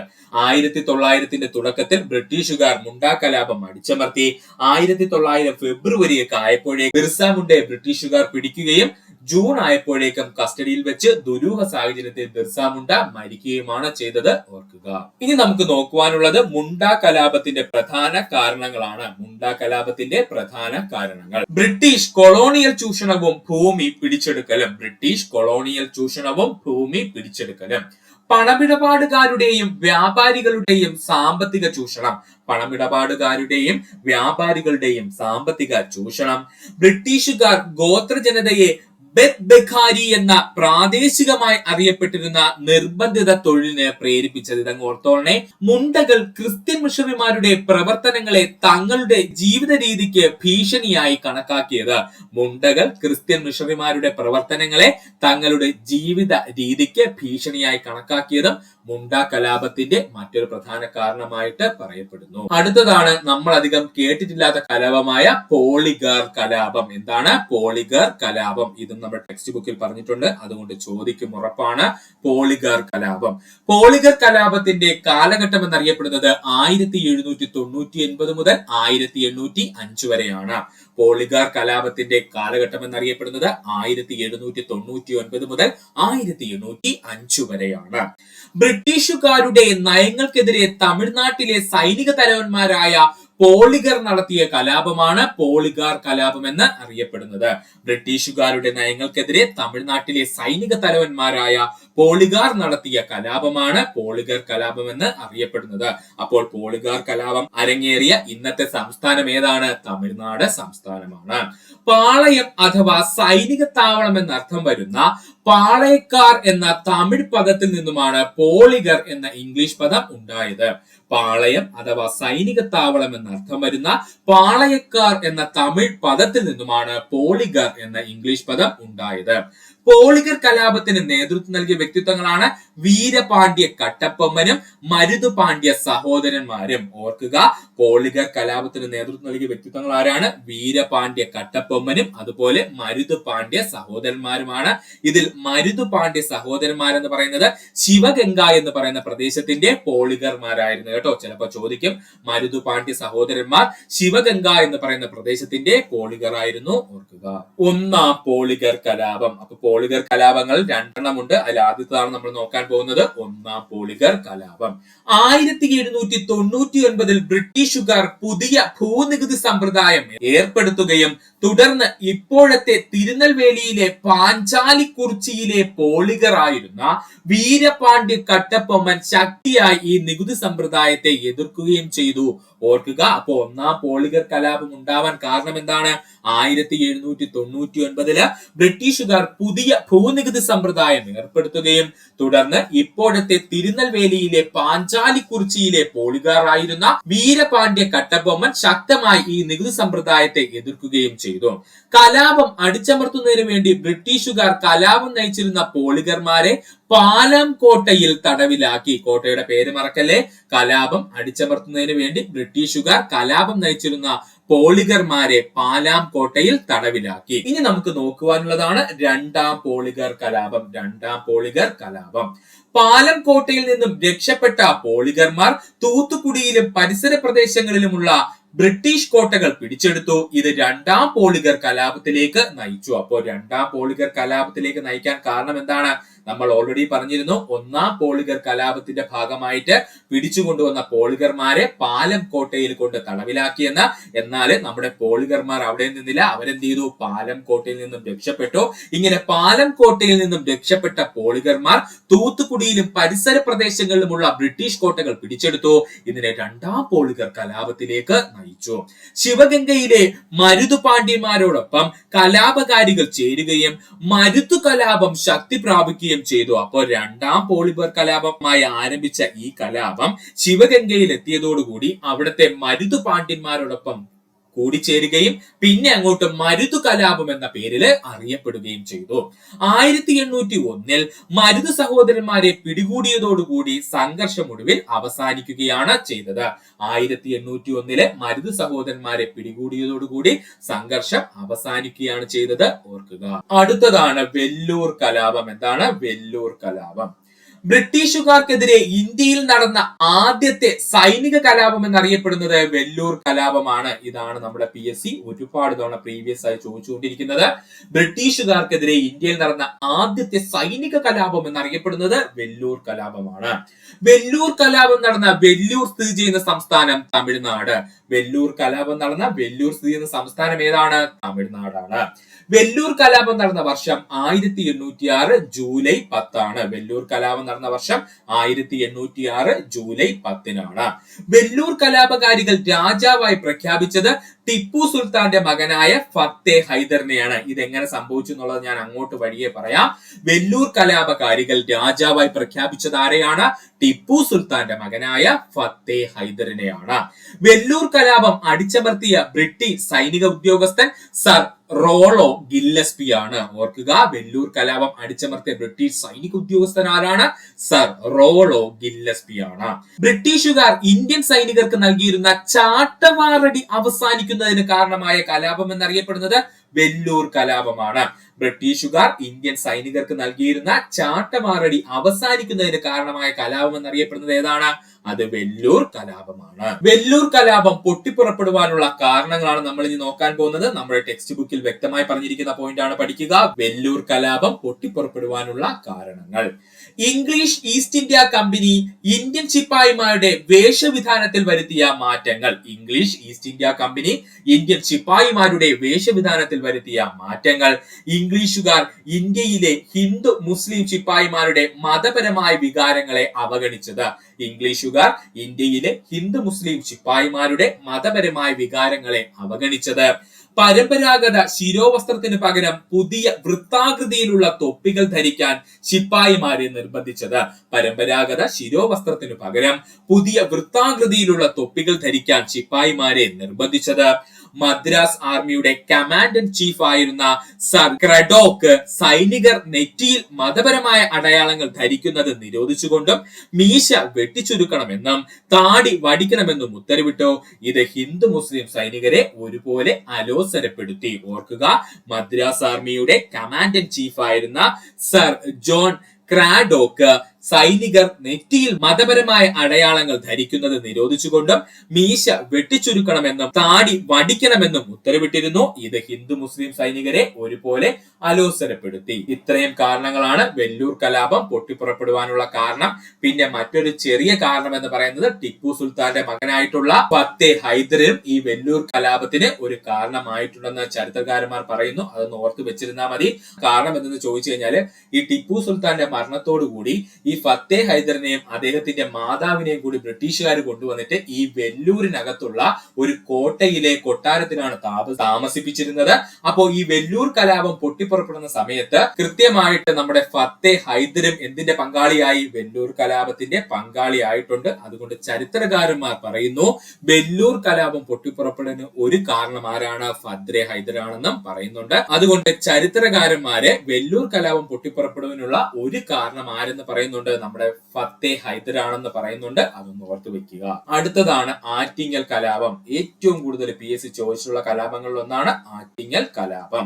1900 തുടക്കത്തിൽ ബ്രിട്ടീഷുകാർ മുണ്ട കലാപം അടിച്ചമർത്തി. 1900 ഫെബ്രുവരിയൊക്കെ ആയപ്പോഴേക്കും ബിർസ മുണ്ടയെ ബ്രിട്ടീഷുകാർ പിടിക്കുകയും ജൂൺ ആയപ്പോഴേക്കും കസ്റ്റഡിയിൽ വെച്ച് ദുരൂഹ സാഹചര്യത്തിൽ ബിർസ മുണ്ട മരിക്കുകയുമാണ് ചെയ്തത്, ഓർക്കുക. ഇനി നമുക്ക് നോക്കുവാനുള്ളത് മുണ്ട കലാപത്തിന്റെ പ്രധാന കാരണങ്ങളാണ്. മുണ്ട കലാപത്തിന്റെ പ്രധാന കാരണങ്ങൾ: ബ്രിട്ടീഷ് കൊളോണിയൽ ചൂഷണവും ഭൂമി പിടിച്ചെടുക്കലും. ബ്രിട്ടീഷ് കൊളോണിയൽ ചൂഷണവും ഭൂമി പിടിച്ചെടുക്കലും. പണമിടപാടുകാരുടെയും വ്യാപാരികളുടെയും സാമ്പത്തിക ചൂഷണം. പണമിടപാടുകാരുടെയും വ്യാപാരികളുടെയും സാമ്പത്തിക ചൂഷണം. ബ്രിട്ടീഷുകാർ ഗോത്ര ജനതയെ ബെഖാരി എന്ന പ്രാദേശികമായി അറിയപ്പെട്ടിരുന്ന നിർബന്ധിത തൊഴിലിന് പ്രേരിപ്പിച്ചത്. ഇതങ്ങ് ഓർത്തോളനെ. മുണ്ടകൾ ക്രിസ്ത്യൻ മിഷണറിമാരുടെ പ്രവർത്തനങ്ങളെ തങ്ങളുടെ ജീവിത രീതിക്ക് ഭീഷണിയായി കണക്കാക്കിയത്. മുണ്ടകൾ ക്രിസ്ത്യൻ മിഷണറിമാരുടെ പ്രവർത്തനങ്ങളെ തങ്ങളുടെ ജീവിത രീതിക്ക് ഭീഷണിയായി കണക്കാക്കിയതും മുണ്ട കലാപത്തിന്റെ മറ്റൊരു പ്രധാന കാരണമായിട്ട് പറയപ്പെടുന്നു. അടുത്തതാണ് നമ്മൾ അധികം കേട്ടിട്ടില്ലാത്ത കലാപമായ പോളിഗർ കലാപം. എന്താണ് പോളിഗർ കലാപം? ഇതും നമ്മുടെ ടെക്സ്റ്റ് ബുക്കിൽ പറഞ്ഞിട്ടുണ്ട്, അതുകൊണ്ട് ചോദിക്കും, ഉറപ്പാണ്. പോളിഗർ കലാപം. പോളിഗർ കലാപത്തിന്റെ കാലഘട്ടം എന്നറിയപ്പെടുന്നത് 1799 മുതൽ 1805 വരെയാണ്. പോളിഗർ കലാപത്തിന്റെ കാലഘട്ടം എന്നറിയപ്പെടുന്നത് 1799 മുതൽ 1805 വരെയാണ്. ബ്രിട്ടീഷുകാരുടെ നയങ്ങൾക്കെതിരെ തമിഴ്നാട്ടിലെ സൈനിക തലവന്മാരായ പോളിഗർ നടത്തിയ കലാപമാണ് പോളിഗർ കലാപം എന്ന് അറിയപ്പെടുന്നത്. ബ്രിട്ടീഷുകാരുടെ നയങ്ങൾക്കെതിരെ തമിഴ്നാട്ടിലെ സൈനിക തലവന്മാരായ പോളിഗർ നടത്തിയ കലാപമാണ് പോളിഗർ കലാപം എന്ന് അറിയപ്പെടുന്നത്. അപ്പോൾ പോളിഗർ കലാപം അരങ്ങേറിയ ഇന്നത്തെ സംസ്ഥാനം ഏതാണ്? തമിഴ്നാട് സംസ്ഥാനമാണ്. പാളയം അഥവാ സൈനിക താവളം എന്നർത്ഥം വരുന്ന പാളയക്കാർ എന്ന തമിഴ് പദത്തിൽ നിന്നുമാണ് പോളിഗർ എന്ന ഇംഗ്ലീഷ് പദം ഉണ്ടായത്. പാളയം അഥവാ സൈനിക താവളം എന്നർത്ഥം വരുന്ന പാളയക്കാർ എന്ന തമിഴ് പദത്തിൽ നിന്നുമാണ് പോളിഗർ എന്ന ഇംഗ്ലീഷ് പദം ഉണ്ടായത്. പോളിഗർ കലാപത്തിന് നേതൃത്വം നൽകിയ വ്യക്തിത്വങ്ങളാണ് വീരപാണ്ഡ്യ കട്ടപ്പൊമ്മനും മരുതുപാണ്ഡ്യ സഹോദരന്മാരും. ഓർക്കുക, പോളിഗർ കലാപത്തിന് നേതൃത്വം നൽകിയ വ്യക്തിത്വങ്ങൾ ആരാണ്? വീരപാണ്ഡ്യ കട്ടപ്പൊമ്മനും അതുപോലെ മരുതുപാണ്ഡ്യ സഹോദരന്മാരുമാണ്. ഇതിൽ മരുതുപാണ്ഡ്യ സഹോദരന്മാരെന്ന് പറയുന്നത് ശിവഗംഗ എന്ന് പറയുന്ന പ്രദേശത്തിന്റെ പോളിഗർമാരായിരുന്നു കേട്ടോ. ചിലപ്പോ ചോദിക്കും, മരുതുപാണ്ഡ്യ സഹോദരന്മാർ ശിവഗംഗ എന്ന് പറയുന്ന പ്രദേശത്തിന്റെ പോളിഗർ ആയിരുന്നു, ഓർക്കുക. ഒന്നാം പോളിഗർ കലാപം. അപ്പൊ പോളിഗർ കലാപങ്ങൾ 2 ഉണ്ട്. അതിൽ ആദ്യത്തേതാണ് നമ്മൾ നോക്കാൻ പോകുന്നത്, ഒന്നാം പോളിഗർ കലാപം. 1799 ബ്രിട്ടീഷുകാർ പുതിയ ഭൂനികുതി സമ്പ്രദായം ഏർപ്പെടുത്തുകയും തുടർന്ന് ഇപ്പോഴത്തെ തിരുനെൽവേലിയിലെ പാഞ്ചാലിക്കുറിച്ചിയിലെ പോളിഗർ ആയിരുന്ന വീരപാണ്ഡ്യ കട്ടപ്പൊമ്മൻ ശക്തിയായി ഈ നികുതി സമ്പ്രദായത്തെ എതിർക്കുകയും ചെയ്തു. ഓർക്കുക, അപ്പൊ ഒന്നാം പോളിഗർ കലാപം ഉണ്ടാവാൻ കാരണം എന്താണ്? 1799 ബ്രിട്ടീഷുകാർ പുതിയ ഭൂനികുതി സമ്പ്രദായം ഏർപ്പെടുത്തുകയും തുടർന്ന് ഇപ്പോഴത്തെ തിരുനെൽവേലിയിലെ പാഞ്ചാലിക്കുറിച്ചിയിലെ പോളിഗർ ആയിരുന്ന വീരപാണ്ഡ്യ കട്ടബൊമ്മൻ ശക്തമായി ഈ നികുതി സമ്പ്രദായത്തെ എതിർക്കുകയും ചെയ്തു. കലാപം അടിച്ചമർത്തുന്നതിന് വേണ്ടി ബ്രിട്ടീഷുകാർ കലാപം നയിച്ചിരുന്ന പോളിഗർമാരെ പാലാം കോട്ടയിൽ തടവിലാക്കി. കോട്ടയുടെ പേര് മറക്കല്ലേ. കലാപം അടിച്ചമർത്തുന്നതിന് വേണ്ടി ബ്രിട്ടീഷുകാർ കലാപം നയിച്ചിരുന്ന പോളിഗർമാരെ പാലാം കോട്ടയിൽ തടവിലാക്കി. ഇനി നമുക്ക് നോക്കുവാനുള്ളതാണ് രണ്ടാം പോളിഗർ കലാപം. രണ്ടാം പോളിഗർ കലാപം. പാലം കോട്ടയിൽ നിന്നും രക്ഷപ്പെട്ട പോളിഗർമാർ തൂത്തുക്കുടിയിലും പരിസര പ്രദേശങ്ങളിലുമുള്ള ബ്രിട്ടീഷ് കോട്ടകൾ പിടിച്ചെടുത്തു. ഇത് രണ്ടാം പോളിഗർ കലാപത്തിലേക്ക് നയിച്ചു. അപ്പോൾ രണ്ടാം പോളിഗർ കലാപത്തിലേക്ക് നയിക്കാൻ കാരണം എന്താണ്? നമ്മൾ ഓൾറെഡി പറഞ്ഞിരുന്നു, ഒന്നാം പോളിഗർ കലാപത്തിന്റെ ഭാഗമായിട്ട് പിടിച്ചുകൊണ്ടുവന്ന പോളിഗർമാരെ പാലം കോട്ടയിൽ കൊണ്ട് തടവിലാക്കിയെന്ന്. എന്നാൽ നമ്മുടെ പോളിഗർമാർ അവിടെ നിന്നില്ല, അവരെന്ത് ചെയ്തു? പാലം കോട്ടയിൽ നിന്നും രക്ഷപ്പെട്ടു. ഇങ്ങനെ പാലം കോട്ടയിൽ നിന്നും രക്ഷപ്പെട്ട പോളിഗർമാർ തൂത്തുക്കുടിയിലും പരിസര പ്രദേശങ്ങളിലുമുള്ള ബ്രിട്ടീഷ് കോട്ടകൾ പിടിച്ചെടുത്തു. ഇതിനെ രണ്ടാം പോളിഗർ കലാപത്തിലേക്ക് നയിച്ചു. ശിവഗംഗയിലെ മരുതു പാണ്ഡ്യന്മാരോടൊപ്പം കലാപകാരികൾ ചേരുകയും മരുതു കലാപം ശക്തി പ്രാപിക്കുകയും ചെയ്തു. അപ്പോൾ രണ്ടാം പോളിഗർ കലാപമായി ആരംഭിച്ച ഈ കലാപം ശിവഗംഗയിൽ എത്തിയതോടുകൂടി അവിടുത്തെ മരുതു പാണ്ഡ്യന്മാരോടൊപ്പം കൂടിച്ചേരുകയും പിന്നെ അങ്ങോട്ട് മരുതു കലാപം എന്ന പേരിൽ അറിയപ്പെടുകയും ചെയ്തു. 1801 മരുതു സഹോദരന്മാരെ പിടികൂടിയതോടുകൂടി സംഘർഷം ഒടുവിൽ അവസാനിക്കുകയാണ് ചെയ്തത്. 1801 മരുതു സഹോദരന്മാരെ പിടികൂടിയതോടുകൂടി സംഘർഷം അവസാനിക്കുകയാണ് ചെയ്തത്. ഓർക്കുക. അടുത്തതാണ് വെല്ലൂർ കലാപം. എന്താണ് വെല്ലൂർ കലാപം? ബ്രിട്ടീഷുകാർക്കെതിരെ ഇന്ത്യയിൽ നടന്ന ആദ്യത്തെ സൈനിക കലാപം എന്നറിയപ്പെടുന്നത് വെല്ലൂർ കലാപമാണ്. ഇതാണ് നമ്മുടെ PSC ഒരുപാട് തവണ പ്രീവിയസ് ആയി ചോദിച്ചുകൊണ്ടിരിക്കുന്നത്. ബ്രിട്ടീഷുകാർക്കെതിരെ ഇന്ത്യയിൽ നടന്ന ആദ്യത്തെ സൈനിക കലാപം എന്നറിയപ്പെടുന്നത് വെല്ലൂർ കലാപമാണ്. വെല്ലൂർ കലാപം നടന്ന വെല്ലൂർ സ്ഥിതി ചെയ്യുന്ന സംസ്ഥാനം തമിഴ്നാട്. വെല്ലൂർ കലാപം നടന്ന വെല്ലൂർ സ്ഥിതി ചെയ്യുന്ന സംസ്ഥാനം ഏതാണ്? തമിഴ്നാടാണ്. വെല്ലൂർ കലാപം നടന്ന വർഷം 1806 ജൂലൈ 10 വെല്ലൂർ കലാപം നടന്ന വർഷം 1806 ജൂലൈ 10 വെല്ലൂർ കലാപകാരികൾ രാജാവായി പ്രഖ്യാപിച്ചത് ടിപ്പു സുൽത്താന്റെ മകനായ ഫത്തേ ഹൈദറിനെയാണ്. ഇതെങ്ങനെ സംഭവിച്ചു എന്നുള്ളത് ഞാൻ അങ്ങോട്ട് വഴിയെ പറയാം. വെല്ലൂർ കലാപകാരികൾ രാജാവായി പ്രഖ്യാപിച്ചത് ആരെയാണ്? ടിപ്പു സുൽത്താന്റെ മകനായ ഫത്തേ ഹൈദറിനെയാണ്. വെല്ലൂർ കലാപം അടിച്ചമർത്തിയ ബ്രിട്ടീഷ് സൈനിക ഉദ്യോഗസ്ഥൻ സർ റോളോ ഗില്ലസ്പി ആണ്. ഓർക്കുക, വെല്ലൂർ കലാപം അടിച്ചമർത്തിയ ബ്രിട്ടീഷ് സൈനിക ഉദ്യോഗസ്ഥൻ ആരാണ്? സർ റോളോ ഗില്ലസ്പി ആണ്. ബ്രിട്ടീഷുകാർ ഇന്ത്യൻ സൈനികർക്ക് നൽകിയിരുന്ന ചാട്ടവാറടി അവസാനിക്കുന്നതിന് കാരണമായ കലാപം എന്നറിയപ്പെടുന്നത് വെല്ലൂർ കലാപമാണ്. ബ്രിട്ടീഷുകാർ ഇന്ത്യൻ സൈനികർക്ക് നൽകിയിരുന്ന ചാട്ടവാറടി അവസാനിക്കുന്നതിന് കാരണമായ കലാപം എന്നറിയപ്പെടുന്നത് ഏതാണ്? അത് വെല്ലൂർ കലാപമാണ്. വെല്ലൂർ കലാപം പൊട്ടിപ്പുറപ്പെടുവാനുള്ള കാരണങ്ങളാണ് നമ്മൾ ഇനി നോക്കാൻ പോകുന്നത്. നമ്മുടെ ടെക്സ്റ്റ് ബുക്കിൽ വ്യക്തമായി പറഞ്ഞിരിക്കുന്ന പോയിന്റ് ആണ് പഠിക്കുക. വെല്ലൂർ കലാപം പൊട്ടിപ്പുറപ്പെടുവാനുള്ള കാരണങ്ങൾ. English East India company Indian ശിപ്പായിമാരുടെ വേഷവിധാനത്തിൽ വരുത്തിയ മാറ്റങ്ങൾ. English East India company Indian ശിപ്പായിമാരുടെ വേഷവിധാനത്തിൽ വരുത്തിയ മാറ്റങ്ങൾ. ഇംഗ്ലീഷുകാർ ഇന്ത്യയിലെ ഹിന്ദു മുസ്ലിം ശിപ്പായിമാരുടെ മതപരമായ വികാരങ്ങളെ അവഗണിച്ചത്. ഇംഗ്ലീഷുകാർ ഇന്ത്യയിലെ ഹിന്ദു മുസ്ലിം ശിപ്പായിമാരുടെ മതപരമായ വികാരങ്ങളെ അവഗണിച്ചത്. പരമ്പരാഗത ശിരോവസ്ത്രത്തിന് പകരം പുതിയ വൃത്താകൃതിയിലുള്ള തൊപ്പികൾ ധരിക്കാൻ ശിപ്പായിമാരെ നിർബന്ധിച്ചത്. പരമ്പരാഗത ശിരോവസ്ത്രത്തിന് പകരം പുതിയ വൃത്താകൃതിയിലുള്ള തൊപ്പികൾ ധരിക്കാൻ ശിപ്പായിമാരെ നിർബന്ധിച്ചത്. മദ്രാസ് ആർമിയുടെ കമാൻഡന്റ് ഇൻ ചീഫ് ആയിരുന്ന സർ ക്രഡോക്ക് സൈനികർ നെറ്റിയിൽ മതപരമായ അടയാളങ്ങൾ ധരിക്കുന്നത് നിരോധിച്ചുകൊണ്ടും മീശ വെട്ടിച്ചുരുക്കണമെന്നും താടി വടിക്കണമെന്നും ഉത്തരവിട്ടു. ഇത് ഹിന്ദു മുസ്ലിം സൈനികരെ ഒരുപോലെ അലോസരപ്പെടുത്തി. ഓർക്കുക, മദ്രാസ് ആർമിയുടെ കമാൻഡന്റ് ഇൻ ചീഫ് ആയിരുന്ന സർ ജോൺ ക്രാഡോക്ക് സൈനികർ നെറ്റിയിൽ മതപരമായ അടയാളങ്ങൾ ധരിക്കുന്നത് നിരോധിച്ചുകൊണ്ടും മീശ വെട്ടിച്ചുരുക്കണമെന്നും താടി വടിക്കണമെന്നും ഉത്തരവിട്ടിരുന്നു. ഇത് ഹിന്ദു മുസ്ലിം സൈനികരെ ഒരുപോലെ അലോസരപ്പെടുത്തി. ഇത്രയും കാരണങ്ങളാണ് വെല്ലൂർ കലാപം പൊട്ടിപ്പുറപ്പെടുവാനുള്ള കാരണം. പിന്നെ മറ്റൊരു ചെറിയ കാരണം എന്ന് പറയുന്നത് ടിപ്പു സുൽത്താന്റെ മകനായിട്ടുള്ള ഫത്തേ ഹൈദറും ഈ വെല്ലൂർ കലാപത്തിന് ഒരു കാരണമായിട്ടുണ്ടെന്ന് ചരിത്രകാരന്മാർ പറയുന്നു. അതൊന്ന് ഓർത്ത് വെച്ചിരുന്നാൽ മതി. കാരണം എന്തെന്ന് ചോദിച്ചു കഴിഞ്ഞാൽ ഈ ടിപ്പു സുൽത്താന്റെ മരണത്തോടു കൂടി ഈ ഫത്തേ ഹൈദറിനെയും അദ്ദേഹത്തിന്റെ മാതാവിനെയും കൂടി ബ്രിട്ടീഷുകാർ കൊണ്ടുവന്നിട്ട് ഈ വെല്ലൂരിനകത്തുള്ള ഒരു കോട്ടയിലെ കൊട്ടാരത്തിലാണ് താമസിപ്പിച്ചിരുന്നത്. അപ്പോ ഈ വെല്ലൂർ കലാപം പൊട്ടിപ്പുറപ്പെടുന്ന സമയത്ത് കൃത്യമായിട്ട് നമ്മുടെ ഫത്തേ ഹൈദറും എന്തിന്റെ പങ്കാളിയായി? വെല്ലൂർ കലാപത്തിന്റെ പങ്കാളിയായിട്ടുണ്ട്. അതുകൊണ്ട് ചരിത്രകാരന്മാർ പറയുന്നു വെല്ലൂർ കലാപം പൊട്ടിപ്പുറപ്പെടുന്ന ഒരു കാരണം ആരാണ്? ഫത്തേ ഹൈദറാണെന്നും പറയുന്നുണ്ട്. അതുകൊണ്ട് ചരിത്രകാരന്മാരെ വെല്ലൂർ കലാപം പൊട്ടിപ്പുറപ്പെടുവാനുള്ള ഒരു കാരണം ആരെന്ന് പറയുന്നുണ്ട്? നമ്മുടെ ഫത്തേ ഹൈദരാണെന്ന് പറയുന്നുണ്ട്. അതൊന്ന് ഓർത്തു വെക്കുക. അടുത്തതാണ് ആറ്റിങ്ങൽ കലാപം. ഏറ്റവും കൂടുതൽ PSC ചോദിച്ചിട്ടുള്ള കലാപങ്ങളിൽ ഒന്നാണ് ആറ്റിങ്ങൽ കലാപം.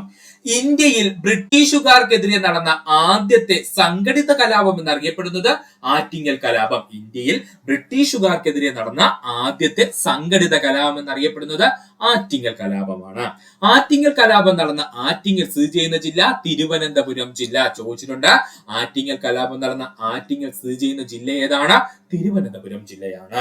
ഇന്ത്യയിൽ ബ്രിട്ടീഷുകാർക്കെതിരെ നടന്ന ആദ്യത്തെ സംഘടിത കലാപം എന്നറിയപ്പെടുന്നത് ആറ്റിങ്ങൽ കലാപം. ഇന്ത്യയിൽ ബ്രിട്ടീഷുകാർക്കെതിരെ നടന്ന ആദ്യത്തെ സംഘടിത കലാപം എന്നറിയപ്പെടുന്നത് ആറ്റിങ്ങൽ കലാപമാണ്. ആറ്റിങ്ങൽ കലാപം നടന്ന ആറ്റിങ്ങൽ സ്ഥിതി ചെയ്യുന്ന ജില്ല തിരുവനന്തപുരം ജില്ല. ചോദിച്ചിട്ടുണ്ട്. ആറ്റിങ്ങൽ കലാപം നടന്ന ആറ്റിങ്ങൽ സ്ഥിതി ചെയ്യുന്ന ജില്ല ഏതാണ്? തിരുവനന്തപുരം ജില്ലയാണ്.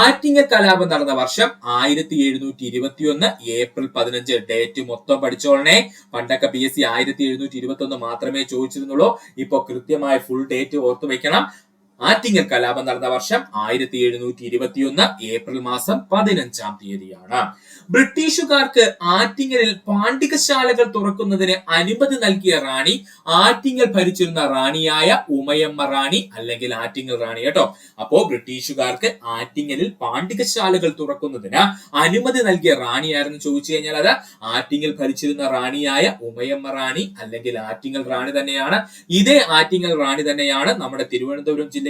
ആറ്റിങ്ങൽ കലാപം നടന്ന വർഷം 1721 ഏപ്രിൽ 15. ഡേറ്റ് മൊത്തം പഠിച്ചോളണേ. പണ്ടൊക്കെ PSC 1721 മാത്രമേ ചോദിച്ചിരുന്നുള്ളൂ. ഇപ്പൊ കൃത്യമായ ഫുൾ ഡേറ്റ് ഓർത്തു വെക്കണം. ആറ്റിങ്ങൽ കലാപം നടന്ന വർഷം 1721 ഏപ്രിൽ മാസം 15-ാം തീയതിയാണ്. ബ്രിട്ടീഷുകാർക്ക് ആറ്റിങ്ങലിൽ പാണ്ഡികശാലകൾ തുറക്കുന്നതിന് അനുമതി നൽകിയ റാണി ആറ്റിങ്ങൽ ഭരിച്ചിരുന്ന റാണിയായ ഉമയമ്മ റാണി അല്ലെങ്കിൽ ആറ്റിങ്ങൽ റാണി കേട്ടോ. അപ്പോ ബ്രിട്ടീഷുകാർക്ക് ആറ്റിങ്ങലിൽ പാണ്ഡികശാലകൾ തുറക്കുന്നതിന് അനുമതി നൽകിയ റാണിയായിരുന്നു ചോദിച്ചു കഴിഞ്ഞാൽ അത് ആറ്റിങ്ങൽ ഭരിച്ചിരുന്ന റാണിയായ ഉമയമ്മ റാണി അല്ലെങ്കിൽ ആറ്റിങ്ങൽ റാണി തന്നെയാണ്. ഇതേ ആറ്റിങ്ങൽ റാണി തന്നെയാണ് നമ്മുടെ തിരുവനന്തപുരം ജില്ലയിലെ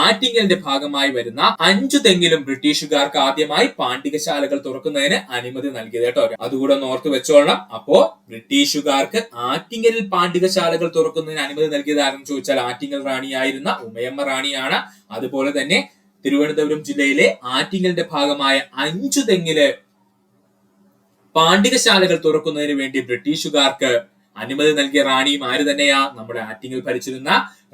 ആറ്റിങ്ങലിന്റെ ഭാഗമായി വരുന്ന 5 തെങ്ങിലും ബ്രിട്ടീഷുകാർക്ക് ആദ്യമായി പാണ്ഡികശാലകൾ തുറക്കുന്നതിന് അനുമതി നൽകിയത് കേട്ടോ. അതുകൂടെ ഒന്ന് ഓർത്ത് വെച്ചോളണം. അപ്പോ ബ്രിട്ടീഷുകാർക്ക് ആറ്റിങ്ങലിൽ പാണ്ഡികശാലകൾ തുറക്കുന്നതിന് അനുമതി നൽകിയത് ആരെന്ന് ചോദിച്ചാൽ ആറ്റിങ്ങൽ റാണിയായിരുന്ന ഉമയമ്മ റാണിയാണ്. അതുപോലെ തന്നെ തിരുവനന്തപുരം ജില്ലയിലെ ആറ്റിങ്ങലിന്റെ ഭാഗമായ 5 തെങ്ങില് പാണ്ഡികശാലകൾ തുറക്കുന്നതിന് വേണ്ടി ബ്രിട്ടീഷുകാർക്ക് അനുമതി നൽകിയ റാണിയും ആര് തന്നെയാ? നമ്മുടെ ആറ്റിങ്ങൽ ഭരിച്ചിരുന്ന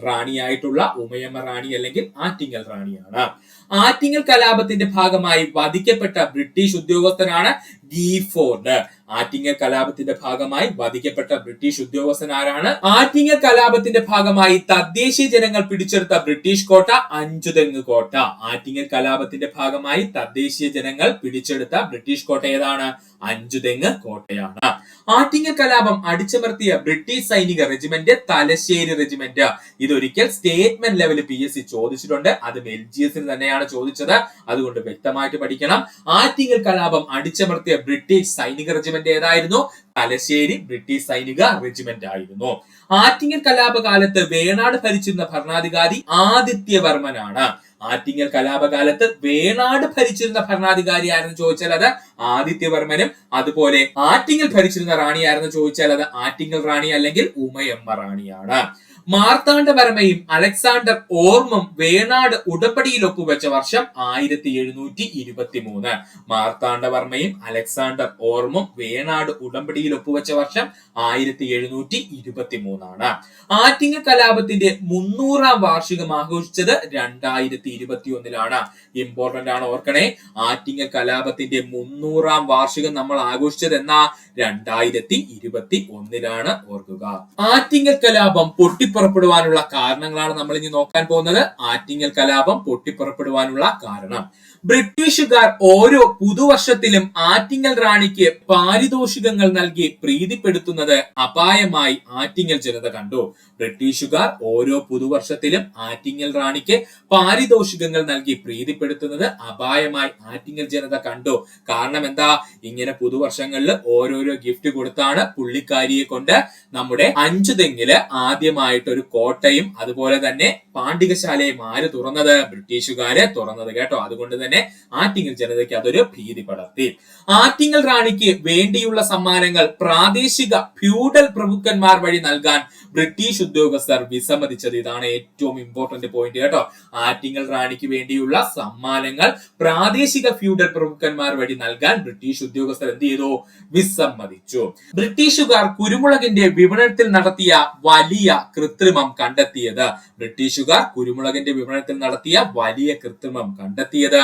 റാണിയായിട്ടുള്ള ഉമയമ്മ റാണി അല്ലെങ്കിൽ ആറ്റിങ്ങൽ റാണിയാണ്. ആറ്റിങ്ങൽ കലാപത്തിന്റെ ഭാഗമായി വധിക്കപ്പെട്ട ബ്രിട്ടീഷ് ഉദ്യോഗസ്ഥനാണ് ഗീഫോർഡ്. ആറ്റിങ്ങൽ കലാപത്തിന്റെ ഭാഗമായി വധിക്കപ്പെട്ട ബ്രിട്ടീഷ് ഉദ്യോഗസ്ഥൻ ആരാണ്? ആറ്റിങ്ങൽ കലാപത്തിന്റെ ഭാഗമായി തദ്ദേശീയ ജനങ്ങൾ പിടിച്ചെടുത്ത ബ്രിട്ടീഷ് കോട്ട അഞ്ചുതെങ്ങ് കോട്ട. ആറ്റിങ്ങൽ കലാപത്തിന്റെ ഭാഗമായി തദ്ദേശീയ ജനങ്ങൾ പിടിച്ചെടുത്ത ബ്രിട്ടീഷ് കോട്ട ഏതാണ്? അഞ്ചുതെങ്ങ് കോട്ടയാണ്. ആറ്റിങ്ങൽ കലാപം അടിച്ചമർത്തിയ ബ്രിട്ടീഷ് സൈനിക റെജിമെന്റ് തലശ്ശേരി റെജിമെന്റ്. ഇതൊരിക്കൽ സ്റ്റേറ്റ്മെന്റ് ലെവൽ PSC ചോദിച്ചിട്ടുണ്ട്. അത് LGS തന്നെയാണ് ചോദിച്ചത്. അതുകൊണ്ട് വ്യക്തമായിട്ട് പഠിക്കണം. ആറ്റിങ്ങൽ കലാപം അടിച്ചമർത്തിയ ബ്രിട്ടീഷ് സൈനിക റെജിമെന്റ് ഏതായിരുന്നു? തലശ്ശേരി ബ്രിട്ടീഷ് സൈനിക റെജിമെന്റ് ആയിരുന്നു. ആറ്റിങ്ങൽ കലാപകാലത്ത് വേണാട് ഭരിച്ചിരുന്ന ഭരണാധികാരി ആദിത്യവർമ്മനാണ്. ആറ്റിങ്ങൽ കലാപകാലത്ത് വേണാട് ഭരിച്ചിരുന്ന ഭരണാധികാരി ആരെന്ന് ചോദിച്ചാൽ അത് ആദിത്യവർമ്മനും, അതുപോലെ ആറ്റിങ്ങൽ ഭരിച്ചിരുന്ന റാണി ആരെന്ന് ചോദിച്ചാൽ അത് ആറ്റിങ്ങൽ റാണി അല്ലെങ്കിൽ ഉമയമ്മ റാണിയാണ്. മാർത്താണ്ഡവർമ്മയും അലക്സാണ്ടർ ഓർമും വേണാട് ഉടമ്പടിയിൽ ഒപ്പുവെച്ച വർഷം 1723. മാർത്താണ്ഡവർമ്മയും അലക്സാണ്ടർ ഓർമും വേണാട് ഉടമ്പടിയിൽ ഒപ്പുവെച്ച വർഷം 1723 ആണ്. ആറ്റിങ്ങൽ കലാപത്തിന്റെ 300-ാം വാർഷികം ആഘോഷിച്ചത് 2021 ഇമ്പോർട്ടന്റ് ആണ്, ഓർക്കണേ. ആറ്റിങ്ങൽ കലാപത്തിന്റെ 300-ാം വാർഷികം നമ്മൾ ആഘോഷിച്ചത് എന്നാ? 2021 ഓർക്കുക. ആറ്റിങ്ങൽ കലാപം പൊട്ടിപ്പുറപ്പെടുവാനുള്ള കാരണങ്ങളാണ് നമ്മൾ ഇനി നോക്കാൻ പോകുന്നത്. ആറ്റിങ്ങൽ കലാപം പൊട്ടിപ്പുറപ്പെടുവാനുള്ള കാരണം: ബ്രിട്ടീഷുകാർ ഓരോ പുതുവർഷത്തിലും ആറ്റിങ്ങൽ റാണിക്ക് പാരിതോഷികങ്ങൾ നൽകി പ്രീതിപ്പെടുത്തുന്നത് അപായമായി ആറ്റിങ്ങൽ ജനത കണ്ടു. ബ്രിട്ടീഷുകാർ ഓരോ പുതുവർഷത്തിലും ആറ്റിങ്ങൽ റാണിക്ക് പാരിതോഷികങ്ങൾ നൽകി പ്രീതിപ്പെടുത്തുന്നത് അപായമായി ആറ്റിങ്ങൽ ജനത കണ്ടു. കാരണം എന്താ? ഇങ്ങനെ പുതുവർഷങ്ങളിൽ ഓരോരോ ഗിഫ്റ്റ് കൊടുത്താണ് പുള്ളിക്കാരിയെ കൊണ്ട് നമ്മുടെ അഞ്ചുതെങ്ങില് ആദ്യമായിട്ട് ഒരു കോട്ടയും അതുപോലെ തന്നെ പാണ്ഡികശാലയും ആര് തുറന്നത്? ബ്രിട്ടീഷുകാര് തുറന്നത് കേട്ടോ. അതുകൊണ്ട് തന്നെ തന്നെ ആറ്റിങ്ങൽ ജനതയ്ക്ക് അതൊരു ഭീതി പടർത്തി. ആറ്റിങ്ങൽ റാണിക്ക് വേണ്ടിയുള്ള സമ്മാനങ്ങൾ പ്രാദേശിക ഫ്യൂഡൽ പ്രഭുക്കന്മാർ വഴി നൽകാൻ ബ്രിട്ടീഷ് ഉദ്യോഗസ്ഥർ വിസമ്മതിച്ചത്. ഇതാണ് ഏറ്റവും ഇമ്പോർട്ടന്റ് പോയിന്റ് കേട്ടോ. ആറ്റിങ്ങൽ റാണിക്ക് വേണ്ടിയുള്ള സമ്മാനങ്ങൾ പ്രാദേശിക ഫ്യൂഡൽ പ്രഭുക്കന്മാർ വഴി നൽകാൻ ബ്രിട്ടീഷ് ഉദ്യോഗസ്ഥർ എന്ത് ചെയ്തു? വിസമ്മതിച്ചു. ബ്രിട്ടീഷുകാർ കുരുമുളകിന്റെ വിപണനത്തിൽ നടത്തിയ വലിയ കൃത്രിമം കണ്ടെത്തിയത്. ബ്രിട്ടീഷുകാർ കുരുമുളകിന്റെ വിപണനത്തിൽ നടത്തിയ വലിയ കൃത്രിമം കണ്ടെത്തിയത്.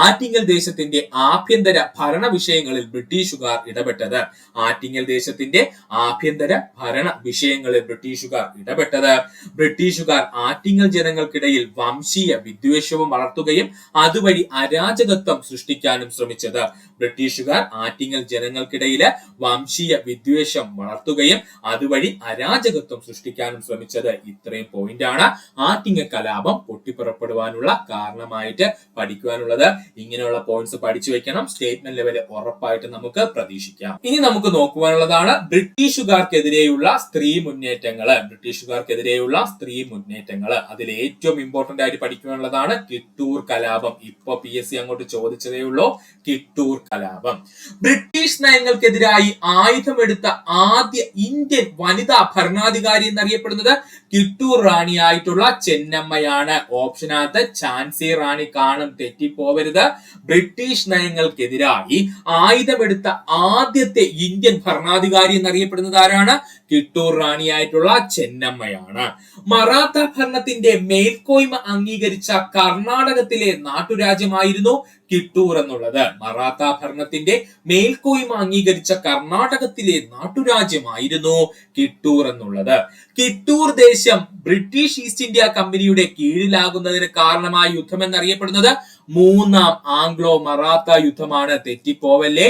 ആറ്റിങ്ങൽ ദേശത്തിന്റെ ആഭ്യന്തര ഭരണ വിഷയങ്ങളിൽ ബ്രിട്ടീഷുകാർ ഇടപെട്ടത്. ആറ്റിങ്ങൽ ദേശത്തിന്റെ ആഭ്യന്തര ഭരണ വിഷയങ്ങളിൽ ബ്രിട്ടീഷുകാർ ഇടപെട്ടത്. ബ്രിട്ടീഷുകാർ ആറ്റിങ്ങൽ ജനങ്ങൾക്കിടയിൽ വംശീയ വിദ്വേഷവും വളർത്തുകയും അതുവഴി അരാജകത്വം സൃഷ്ടിക്കാനും ശ്രമിച്ചത്. ബ്രിട്ടീഷുകാർ ആറ്റിങ്ങൽ ജനങ്ങൾക്കിടയില് വംശീയ വിദ്വേഷം വളർത്തുകയും അതുവഴി അരാജകത്വം സൃഷ്ടിക്കാനും ശ്രമിച്ചത്. ഇത്രയും പോയിന്റ് ആണ് ആറ്റിങ്ങൽ കലാപം പൊട്ടിപ്പുറപ്പെടുവാനുള്ള കാരണമായിട്ട് പഠിക്കുവാനുള്ളത്. ഇങ്ങനെയുള്ള പോയിന്റ്സ് പഠിച്ചു വെക്കണം. സ്റ്റേറ്റ്മെന്റ് ലെവൽ ഉറപ്പായിട്ട് നമുക്ക് പ്രതീക്ഷിക്കാം. ഇനി നമുക്ക് നോക്കുവാനുള്ളതാണ് ബ്രിട്ടീഷുകാർക്കെതിരെയുള്ള സ്ത്രീ മുന്നേറ്റങ്ങള്. ബ്രിട്ടീഷുകാർക്കെതിരെയുള്ള സ്ത്രീ മുന്നേറ്റങ്ങള് അതിൽ ഏറ്റവും ഇമ്പോർട്ടന്റ് ആയിട്ട് പഠിക്കുവാനുള്ളതാണ് കിട്ടൂർ കലാപം. ഇപ്പൊ PSC അങ്ങോട്ട് ചോദിച്ചതേ ഉള്ളൂ. കിട്ടൂർ കലാപം ബ്രിട്ടീഷ് നയങ്ങൾക്കെതിരായി ആയുധമെടുത്ത ആദ്യ ഇന്ത്യൻ വനിതാ ഭരണാധികാരി എന്നറിയപ്പെടുന്നത് കിട്ടൂർ റാണിയായിട്ടുള്ള ചെന്നമ്മയാണ്. ഓപ്ഷനകത്ത് ഝാൻസി റാണി കാണും, തെറ്റിപ്പോവരുത്. ബ്രിട്ടീഷ് നയങ്ങൾക്കെതിരായി ആയുധമെടുത്ത ആദ്യത്തെ ഇന്ത്യൻ ഭരണാധികാരി എന്നറിയപ്പെടുന്നത് ആരാണ്? കിട്ടൂർ റാണിയായിട്ടുള്ള ചെന്നമ്മയാണ്. മറാത്ത ഭരണത്തിന്റെ മേൽക്കോയ്മ അംഗീകരിച്ച കർണാടകത്തിലെ നാട്ടുരാജ്യമായിരുന്നു കിട്ടൂർ എന്നുള്ളത്. മറാത്ത ഭരണത്തിന്റെ മേൽക്കോയ്മ അംഗീകരിച്ച കർണാടകത്തിലെ നാട്ടുരാജ്യമായിരുന്നു കിട്ടൂർ എന്നുള്ളത്. കിട്ടൂർ ദേശം ബ്രിട്ടീഷ് ഈസ്റ്റ് ഇന്ത്യ കമ്പനിയുടെ കീഴിലാകുന്നതിന് കാരണമായ യുദ്ധം എന്നറിയപ്പെടുന്നത് മൂന്നാം ആംഗ്ലോ മറാത്ത യുദ്ധമാണ്. തെറ്റിപ്പോവല്ലേ.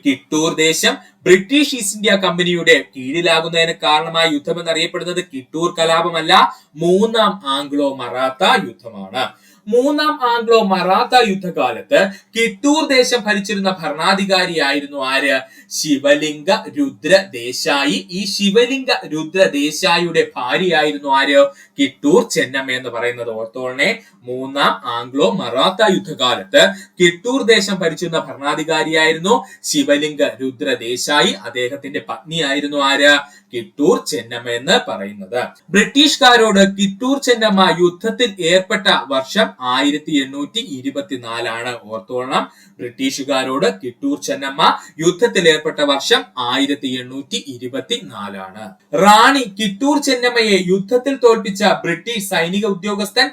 കിട്ടൂർ ദേശം ബ്രിട്ടീഷ് ഈസ്റ്റ് ഇന്ത്യ കമ്പനിയുടെ കീഴിലാകുന്നതിന് കാരണമായ യുദ്ധം എന്നറിയപ്പെടുന്നത് കിട്ടൂർ കലാപമല്ല, മൂന്നാം ആംഗ്ലോ മറാത്ത യുദ്ധമാണ്. മൂന്നാം ആംഗ്ലോ മറാത്ത യുദ്ധകാലത്ത് കിട്ടൂർ ദേശം ഭരിച്ചിരുന്ന ഭരണാധികാരിയായിരുന്നു ആര്? ശിവലിംഗ രുദ്ര ദേശായി. ഈ ശിവലിംഗ രുദ്ര ദേശായിയുടെ ഭാര്യയായിരുന്നു ആര്? കിട്ടൂർ ചെന്നമ്മ എന്ന് പറയുന്നത്. ഓർത്തോളനെ, മൂന്നാം ആംഗ്ലോ മറാത്ത യുദ്ധകാലത്ത് കിട്ടൂർ ദേശം ഭരിച്ചിരുന്ന ഭരണാധികാരിയായിരുന്നു ശിവലിംഗ രുദ്ര ദേശായി. അദ്ദേഹത്തിന്റെ പത്നിയായിരുന്നു ആര്? കിട്ടൂർ ചെന്നമ്മ എന്ന് പറയുന്നത്. ബ്രിട്ടീഷുകാരോട് കിട്ടൂർ ചെന്നമ്മ യുദ്ധത്തിൽ ഏർപ്പെട്ട വർഷം 1824 ഓർത്തോളണം. ബ്രിട്ടീഷുകാരോട് കിട്ടൂർ ചെന്നമ്മ യുദ്ധത്തിൽ ഏർപ്പെട്ട വർഷം 1824. റാണി കിട്ടൂർ ചെന്നമ്മയെ യുദ്ധത്തിൽ തോൽപ്പിച്ച ബ്രിട്ടീഷ് സൈനിക ഉദ്യോഗസ്ഥൻ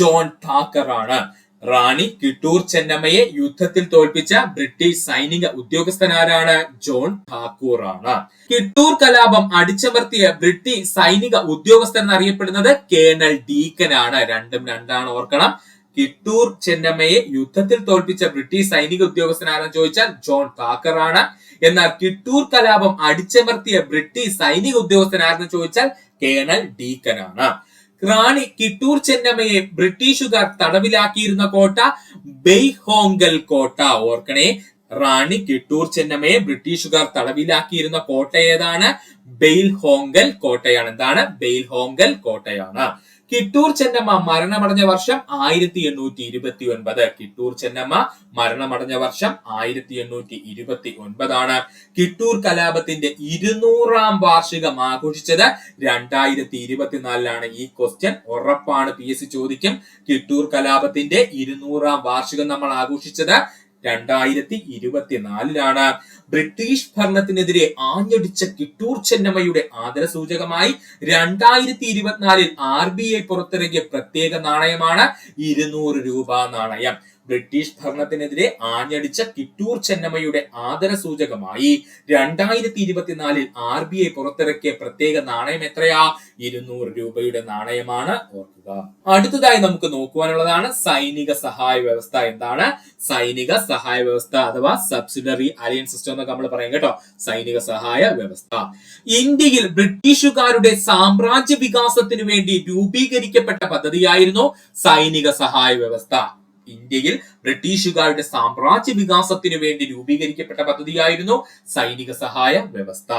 ജോൺ താക്കർ ആണ്. റാണി കിട്ടൂർ ചെന്നമ്മയെ യുദ്ധത്തിൽ തോൽപ്പിച്ച ബ്രിട്ടീഷ് സൈനിക ഉദ്യോഗസ്ഥനാരാണ്? ജോൺ ഠാക്കൂർ ആണ്. കിട്ടൂർ കലാപം അടിച്ചമർത്തിയ ബ്രിട്ടീഷ് സൈനിക ഉദ്യോഗസ്ഥൻ എന്നറിയപ്പെടുന്നത് കേണൽ ഡീക്കൻ ആണ്. രണ്ടും രണ്ടാണ്, ഓർക്കണം. കിട്ടൂർ ചെന്നമ്മയെ യുദ്ധത്തിൽ തോൽപ്പിച്ച ബ്രിട്ടീഷ് സൈനിക ഉദ്യോഗസ്ഥൻ ആരെന്ന് ചോദിച്ചാൽ ജോൺ താക്കർ ആണ്. എന്നാൽ കിട്ടൂർ കലാപം അടിച്ചമർത്തിയ ബ്രിട്ടീഷ് സൈനിക ഉദ്യോഗസ്ഥൻ ആരെന്ന് ചോദിച്ചാൽ കേണൽ ഡീക്കൻ ആണ്. റാണി കിട്ടൂർ ചെന്നമ്മയെ ബ്രിട്ടീഷുകാർ തടവിലാക്കിയിരുന്ന കോട്ട ബെയ്ഹോങ്കൽ കോട്ട. ഓർക്കണേ, റാണി കിട്ടൂർ ചെന്നമ്മയെ ബ്രിട്ടീഷുകാർ തടവിലാക്കിയിരുന്ന കോട്ട ഏതാണ്? ബെയ്ൽഹോങ്കൽ കോട്ടയാണ്. എന്താണ്? ബെയ്ൽഹോങ്കൽ കോട്ടയാണ്. കിട്ടൂർ ചെന്നമ്മ മരണമടഞ്ഞ വർഷം 1829. കിട്ടൂർ ചെന്നമ്മ മരണമടഞ്ഞ വർഷം 1829 ആണ്. കിട്ടൂർ കലാപത്തിന്റെ 200ാം വാർഷികം ആഘോഷിച്ചത് 2024 ഈ ക്വസ്റ്റ്യൻ ഉറപ്പാണ്, PSC ചോദിക്കും. കിട്ടൂർ കലാപത്തിന്റെ 200ാം വാർഷികം നമ്മൾ ആഘോഷിച്ചത് 2024 ബ്രിട്ടീഷ് ഭരണത്തിനെതിരെ ആഞ്ഞടിച്ച കിട്ടൂർ ചെന്നമ്മയുടെ ആദരസൂചകമായി 2024 RBI പുറത്തിറക്കിയ പ്രത്യേക നാണയമാണ് 200 രൂപ നാണയം. ബ്രിട്ടീഷ് ഭരണത്തിനെതിരെ ആഞ്ഞടിച്ച കിട്ടൂർ ചെന്നമ്മയുടെ ആദരസൂചകമായി 2024 RBI പുറത്തിറക്കിയ പ്രത്യേക നാണയം എത്രയാ? 200 രൂപയുടെ നാണയമാണ്. ഓർക്കുക. അടുത്തതായി നമുക്ക് നോക്കുവാനുള്ളതാണ് സൈനിക സഹായ വ്യവസ്ഥ. എന്താണ് സൈനിക സഹായ വ്യവസ്ഥ അഥവാ സബ്സിഡറി അലയൻസ് സിസ്റ്റം എന്നൊക്കെ നമ്മൾ പറയും കേട്ടോ. സൈനിക സഹായ വ്യവസ്ഥ ഇന്ത്യയിൽ ബ്രിട്ടീഷുകാരുടെ സാമ്രാജ്യ വികാസത്തിനു വേണ്ടി രൂപീകരിക്കപ്പെട്ട പദ്ധതിയായിരുന്നു സൈനിക സഹായ വ്യവസ്ഥ. ഇന്ത്യയിൽ ബ്രിട്ടീഷുകാരുടെ സാമ്രാജ്യ വികാസത്തിനു വേണ്ടി രൂപീകരിക്കപ്പെട്ട പദ്ധതിയായിരുന്നു സൈനിക സഹായ വ്യവസ്ഥ.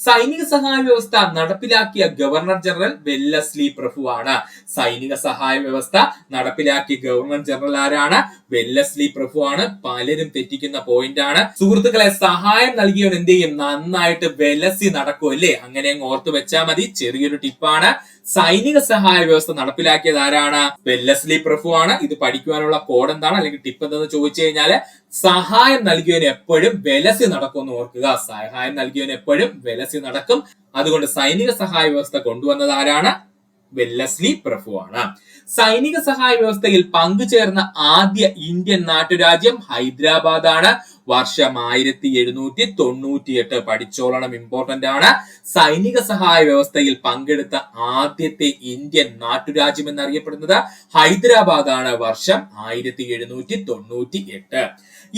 സൈനിക സഹായ വ്യവസ്ഥ നടപ്പിലാക്കിയ ഗവർണർ ജനറൽ വെല്ലസ്ലി പ്രഭുവാണ്. സൈനിക സഹായ വ്യവസ്ഥ നടപ്പിലാക്കിയ ഗവർണർ ജനറൽ ആരാണ്? വെല്ലസ്ലി പ്രഭുവാണ്. പലരും തെറ്റിക്കുന്ന പോയിന്റ് ആണ് സുഹൃത്തുക്കളെ. സഹായം നൽകിയവൻ എന്ത് ചെയ്യും? നന്നായിട്ട് വെലസി നടക്കും അല്ലേ? അങ്ങനെ അങ്ങ് ഓർത്തു വെച്ചാൽ മതി. ചെറിയൊരു ടിപ്പാണ്. സൈനിക സഹായ വ്യവസ്ഥ നടപ്പിലാക്കിയത് ആരാണ്? വെല്ലസ്ലി പ്രഭുവാണ്. ഇത് പഠിക്കുവാനുള്ള കോഡ് എന്താണ് അല്ലെങ്കിൽ ടിപ്പ് എന്തെന്ന് ചോദിച്ചു കഴിഞ്ഞാല് സഹായം നൽകിയവന് എപ്പോഴും വെലസി നടക്കും എന്ന് ഓർക്കുക. സഹായം നൽകിയവന് എപ്പോഴും വെലസി നടക്കും. അതുകൊണ്ട് സൈനിക സഹായ വ്യവസ്ഥ കൊണ്ടുവന്നത് ആരാണ്? വെല്ലസ്ലി പ്രഭുവാണ്. സൈനിക സഹായ വ്യവസ്ഥയിൽ പങ്കുചേർന്ന ആദ്യ ഇന്ത്യൻ നാട്ടുരാജ്യം ഹൈദരാബാദ് ആണ്. വർഷം 1798. പഠിച്ചോളണം, ഇമ്പോർട്ടന്റ് ആണ്. സൈനിക സഹായ വ്യവസ്ഥയിൽ പങ്കെടുത്ത ആദ്യത്തെ ഇന്ത്യൻ നാട്ടുരാജ്യം എന്നറിയപ്പെടുന്നത് ഹൈദരാബാദ് ആണ്. വർഷം 1798.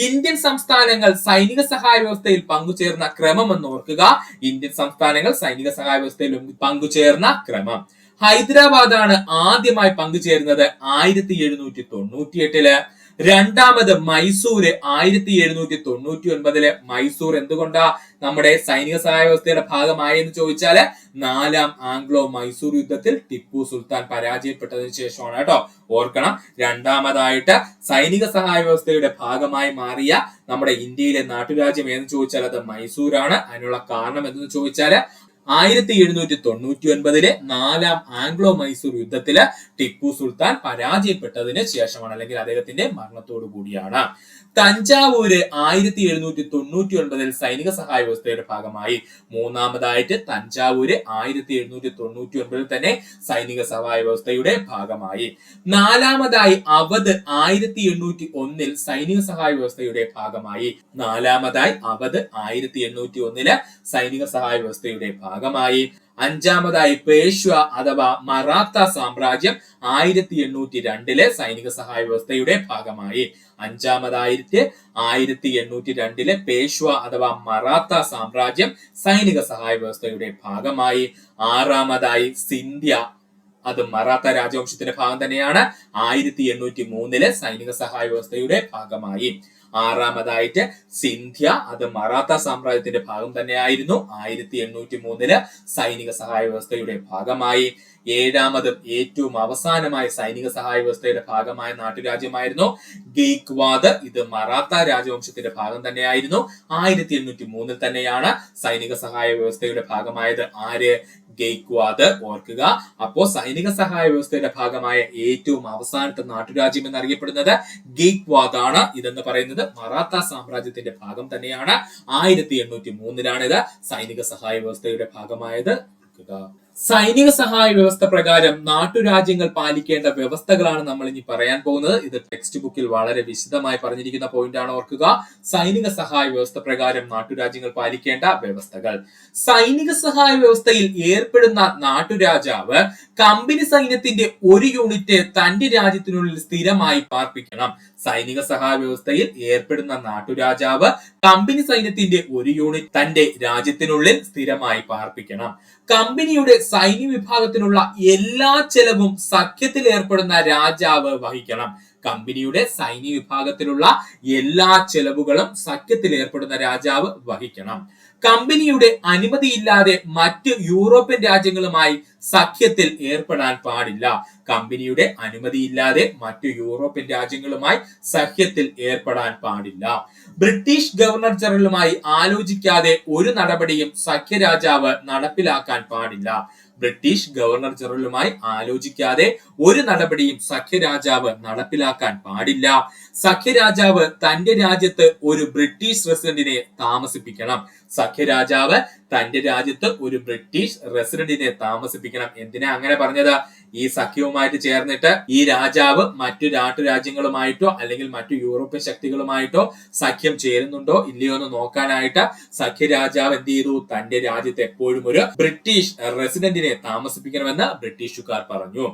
ഇന്ത്യൻ സംസ്ഥാനങ്ങൾ സൈനിക സഹായ വ്യവസ്ഥയിൽ പങ്കുചേർന്ന ക്രമം എന്ന് ഓർക്കുക. ഇന്ത്യൻ സംസ്ഥാനങ്ങൾ സൈനിക സഹായ വ്യവസ്ഥയിൽ പങ്കുചേർന്ന ക്രമം. ഹൈദരാബാദ് ആണ് ആദ്യമായി പങ്കുചേരുന്നത് 1798. രണ്ടാമത് മൈസൂര് 1799. മൈസൂർ എന്തുകൊണ്ടാ നമ്മുടെ സൈനിക സഹായ വ്യവസ്ഥയുടെ ഭാഗമായെന്ന് ചോദിച്ചാല് നാലാം ആംഗ്ലോ മൈസൂർ യുദ്ധത്തിൽ ടിപ്പു സുൽത്താൻ പരാജയപ്പെട്ടതിന് ശേഷമാണ് കേട്ടോ. ഓർക്കണം, രണ്ടാമതായിട്ട് സൈനിക സഹായ വ്യവസ്ഥയുടെ ഭാഗമായി മാറിയ നമ്മുടെ ഇന്ത്യയിലെ നാട്ടുരാജ്യം എന്ന് ചോദിച്ചാൽ അത് മൈസൂരാണ്. അതിനുള്ള കാരണം എന്തെന്ന് ചോദിച്ചാല് 1799 നാലാം ആംഗ്ലോ മൈസൂർ യുദ്ധത്തില് ടിപ്പു സുൽത്താൻ പരാജയപ്പെട്ടതിന് ശേഷമാണ്, അല്ലെങ്കിൽ അദ്ദേഹത്തിന്റെ മരണത്തോടു കൂടിയാണ്. തഞ്ചാവൂര് 1799 സൈനിക സഹായ വ്യവസ്ഥയുടെ ഭാഗമായി. മൂന്നാമതായിട്ട് തഞ്ചാവൂര് 1799 തന്നെ സൈനിക സഹായ വ്യവസ്ഥയുടെ ഭാഗമായി. നാലാമതായി അവധ് 1801 സൈനിക സഹായ വ്യവസ്ഥയുടെ ഭാഗമായി. നാലാമതായി അവധ് 1801 സൈനിക സഹായ വ്യവസ്ഥയുടെ ഭാഗമായി. അഞ്ചാമതായി പേഷ്വ അഥവാ മറാത്ത സാമ്രാജ്യം 1802 സൈനിക സഹായ വ്യവസ്ഥയുടെ ഭാഗമായി. അഞ്ചാമതായിട്ട് 1802 പേഷ്വ അഥവാ മറാത്ത സാമ്രാജ്യം സൈനിക സഹായ വ്യവസ്ഥയുടെ ഭാഗമായി. ആറാമതായി സിന്ധ്യ, അത് മറാത്ത രാജവംശത്തിന്റെ ഭാഗം തന്നെയാണ്. 1803 സൈനിക സഹായ വ്യവസ്ഥയുടെ ഭാഗമായി. ആറാമതായിട്ട് സിന്ധ്യ, അത് മറാത്ത സാമ്രാജ്യത്തിന്റെ ഭാഗം തന്നെയായിരുന്നു. 1803 സൈനിക സഹായ വ്യവസ്ഥയുടെ ഭാഗമായി. ഏഴാമതും ഏറ്റവും അവസാനമായ സൈനിക സഹായ വ്യവസ്ഥയുടെ ഭാഗമായ നാട്ടുരാജ്യമായിരുന്നു ഗെയ്ക്വാദ്. ഇത് മറാത്ത രാജവംശത്തിന്റെ ഭാഗം തന്നെയായിരുന്നു. 1803 തന്നെയാണ് സൈനിക സഹായ വ്യവസ്ഥയുടെ ഭാഗമായത്. ആര്? ഗെയ്ക്വാദ്. ഓർക്കുക, അപ്പോ സൈനിക സഹായ വ്യവസ്ഥയുടെ ഭാഗമായ ഏറ്റവും അവസാനത്തെ നാട്ടുരാജ്യം എന്നറിയപ്പെടുന്നത് ഗെയ്ക്വാദ് ആണ്. ഇതെന്ന് പറയുന്നത് മറാത്ത സാമ്രാജ്യത്തിന്റെ ഭാഗം തന്നെയാണ്. 1803 ഇത് സൈനിക സഹായ വ്യവസ്ഥയുടെ ഭാഗമായത്. സൈനിക സഹായ വ്യവസ്ഥ പ്രകാരം നാട്ടുരാജ്യങ്ങൾ പാലിക്കേണ്ട വ്യവസ്ഥകളാണ് നമ്മൾ ഇനി പറയാൻ പോകുന്നത്. ഇത് ടെക്സ്റ്റ് ബുക്കിൽ വളരെ വിശദമായി പറഞ്ഞിരിക്കുന്ന പോയിന്റ് ആണ്. ഓർക്കുക, സൈനിക സഹായ വ്യവസ്ഥ പ്രകാരം നാട്ടുരാജ്യങ്ങൾ പാലിക്കേണ്ട വ്യവസ്ഥകൾ. സൈനിക സഹായ വ്യവസ്ഥയിൽ ഏർപ്പെടുന്ന നാട്ടുരാജാവ് കമ്പനി സൈന്യത്തിന്റെ ഒരു യൂണിറ്റ് തന്റെ രാജ്യത്തിനുള്ളിൽ സ്ഥിരമായി പാർപ്പിക്കണം. സൈനിക സഹായ വ്യവസ്ഥയിൽ ഏർപ്പെടുന്ന നാട്ടുരാജാവ് കമ്പനി സൈന്യത്തിന്റെ ഒരു യൂണിറ്റ് തന്റെ രാജ്യത്തിനുള്ളിൽ സ്ഥിരമായി പാർപ്പിക്കണം. കമ്പനിയുടെ സൈന്യ വിഭാഗത്തിനുള്ള എല്ലാ ചെലവും സഖ്യത്തിൽ ഏർപ്പെടുന്ന രാജാവ് വഹിക്കണം. കമ്പനിയുടെ സൈന്യ വിഭാഗത്തിലുള്ള എല്ലാ ചെലവുകളും സഖ്യത്തിൽ ഏർപ്പെടുന്ന രാജാവ് വഹിക്കണം. കമ്പനിയുടെ അനുമതിയില്ലാതെ മറ്റ് യൂറോപ്യൻ രാജ്യങ്ങളുമായി സഖ്യത്തിൽ ഏർപ്പെടാൻ പാടില്ല. കമ്പനിയുടെ അനുമതിയില്ലാതെ മറ്റു യൂറോപ്യൻ രാജ്യങ്ങളുമായി സഖ്യത്തിൽ ഏർപ്പെടാൻ പാടില്ല. ബ്രിട്ടീഷ് ഗവർണർ ജനറലുമായി ആലോചിക്കാതെ ഒരു നടപടിയും സഖ്യരാജാവ് നടപ്പിലാക്കാൻ പാടില്ല. ബ്രിട്ടീഷ് ഗവർണർ ജനറലുമായി ആലോചിക്കാതെ ഒരു നടപടിയും സഖ്യരാജാവ് നടപ്പിലാക്കാൻ പാടില്ല. സഖ്യരാജാവ് തന്റെ രാജ്യത്ത് ഒരു ബ്രിട്ടീഷ് റെസിഡന്റിനെ താമസിപ്പിക്കണം. സഖ്യരാജാവ് തന്റെ രാജ്യത്ത് ഒരു ബ്രിട്ടീഷ് റെസിഡന്റിനെ താമസിപ്പിക്കണം. എന്തിനാ അങ്ങനെ പറഞ്ഞത്? ഈ സഖ്യവുമായിട്ട് ചേർന്നിട്ട് ഈ രാജാവ് മറ്റു നാട്ടുരാജ്യങ്ങളുമായിട്ടോ അല്ലെങ്കിൽ മറ്റു യൂറോപ്യൻ ശക്തികളുമായിട്ടോ സഖ്യം ചേരുന്നുണ്ടോ ഇല്ലയോ എന്ന് നോക്കാനായിട്ട് സഖ്യരാജാവ് എന്ത് ചെയ്തു? തന്റെ രാജ്യത്ത് എപ്പോഴും ഒരു ബ്രിട്ടീഷ് റെസിഡന്റിനെ താമസിപ്പിക്കണമെന്ന് ബ്രിട്ടീഷുകാർ പറഞ്ഞു.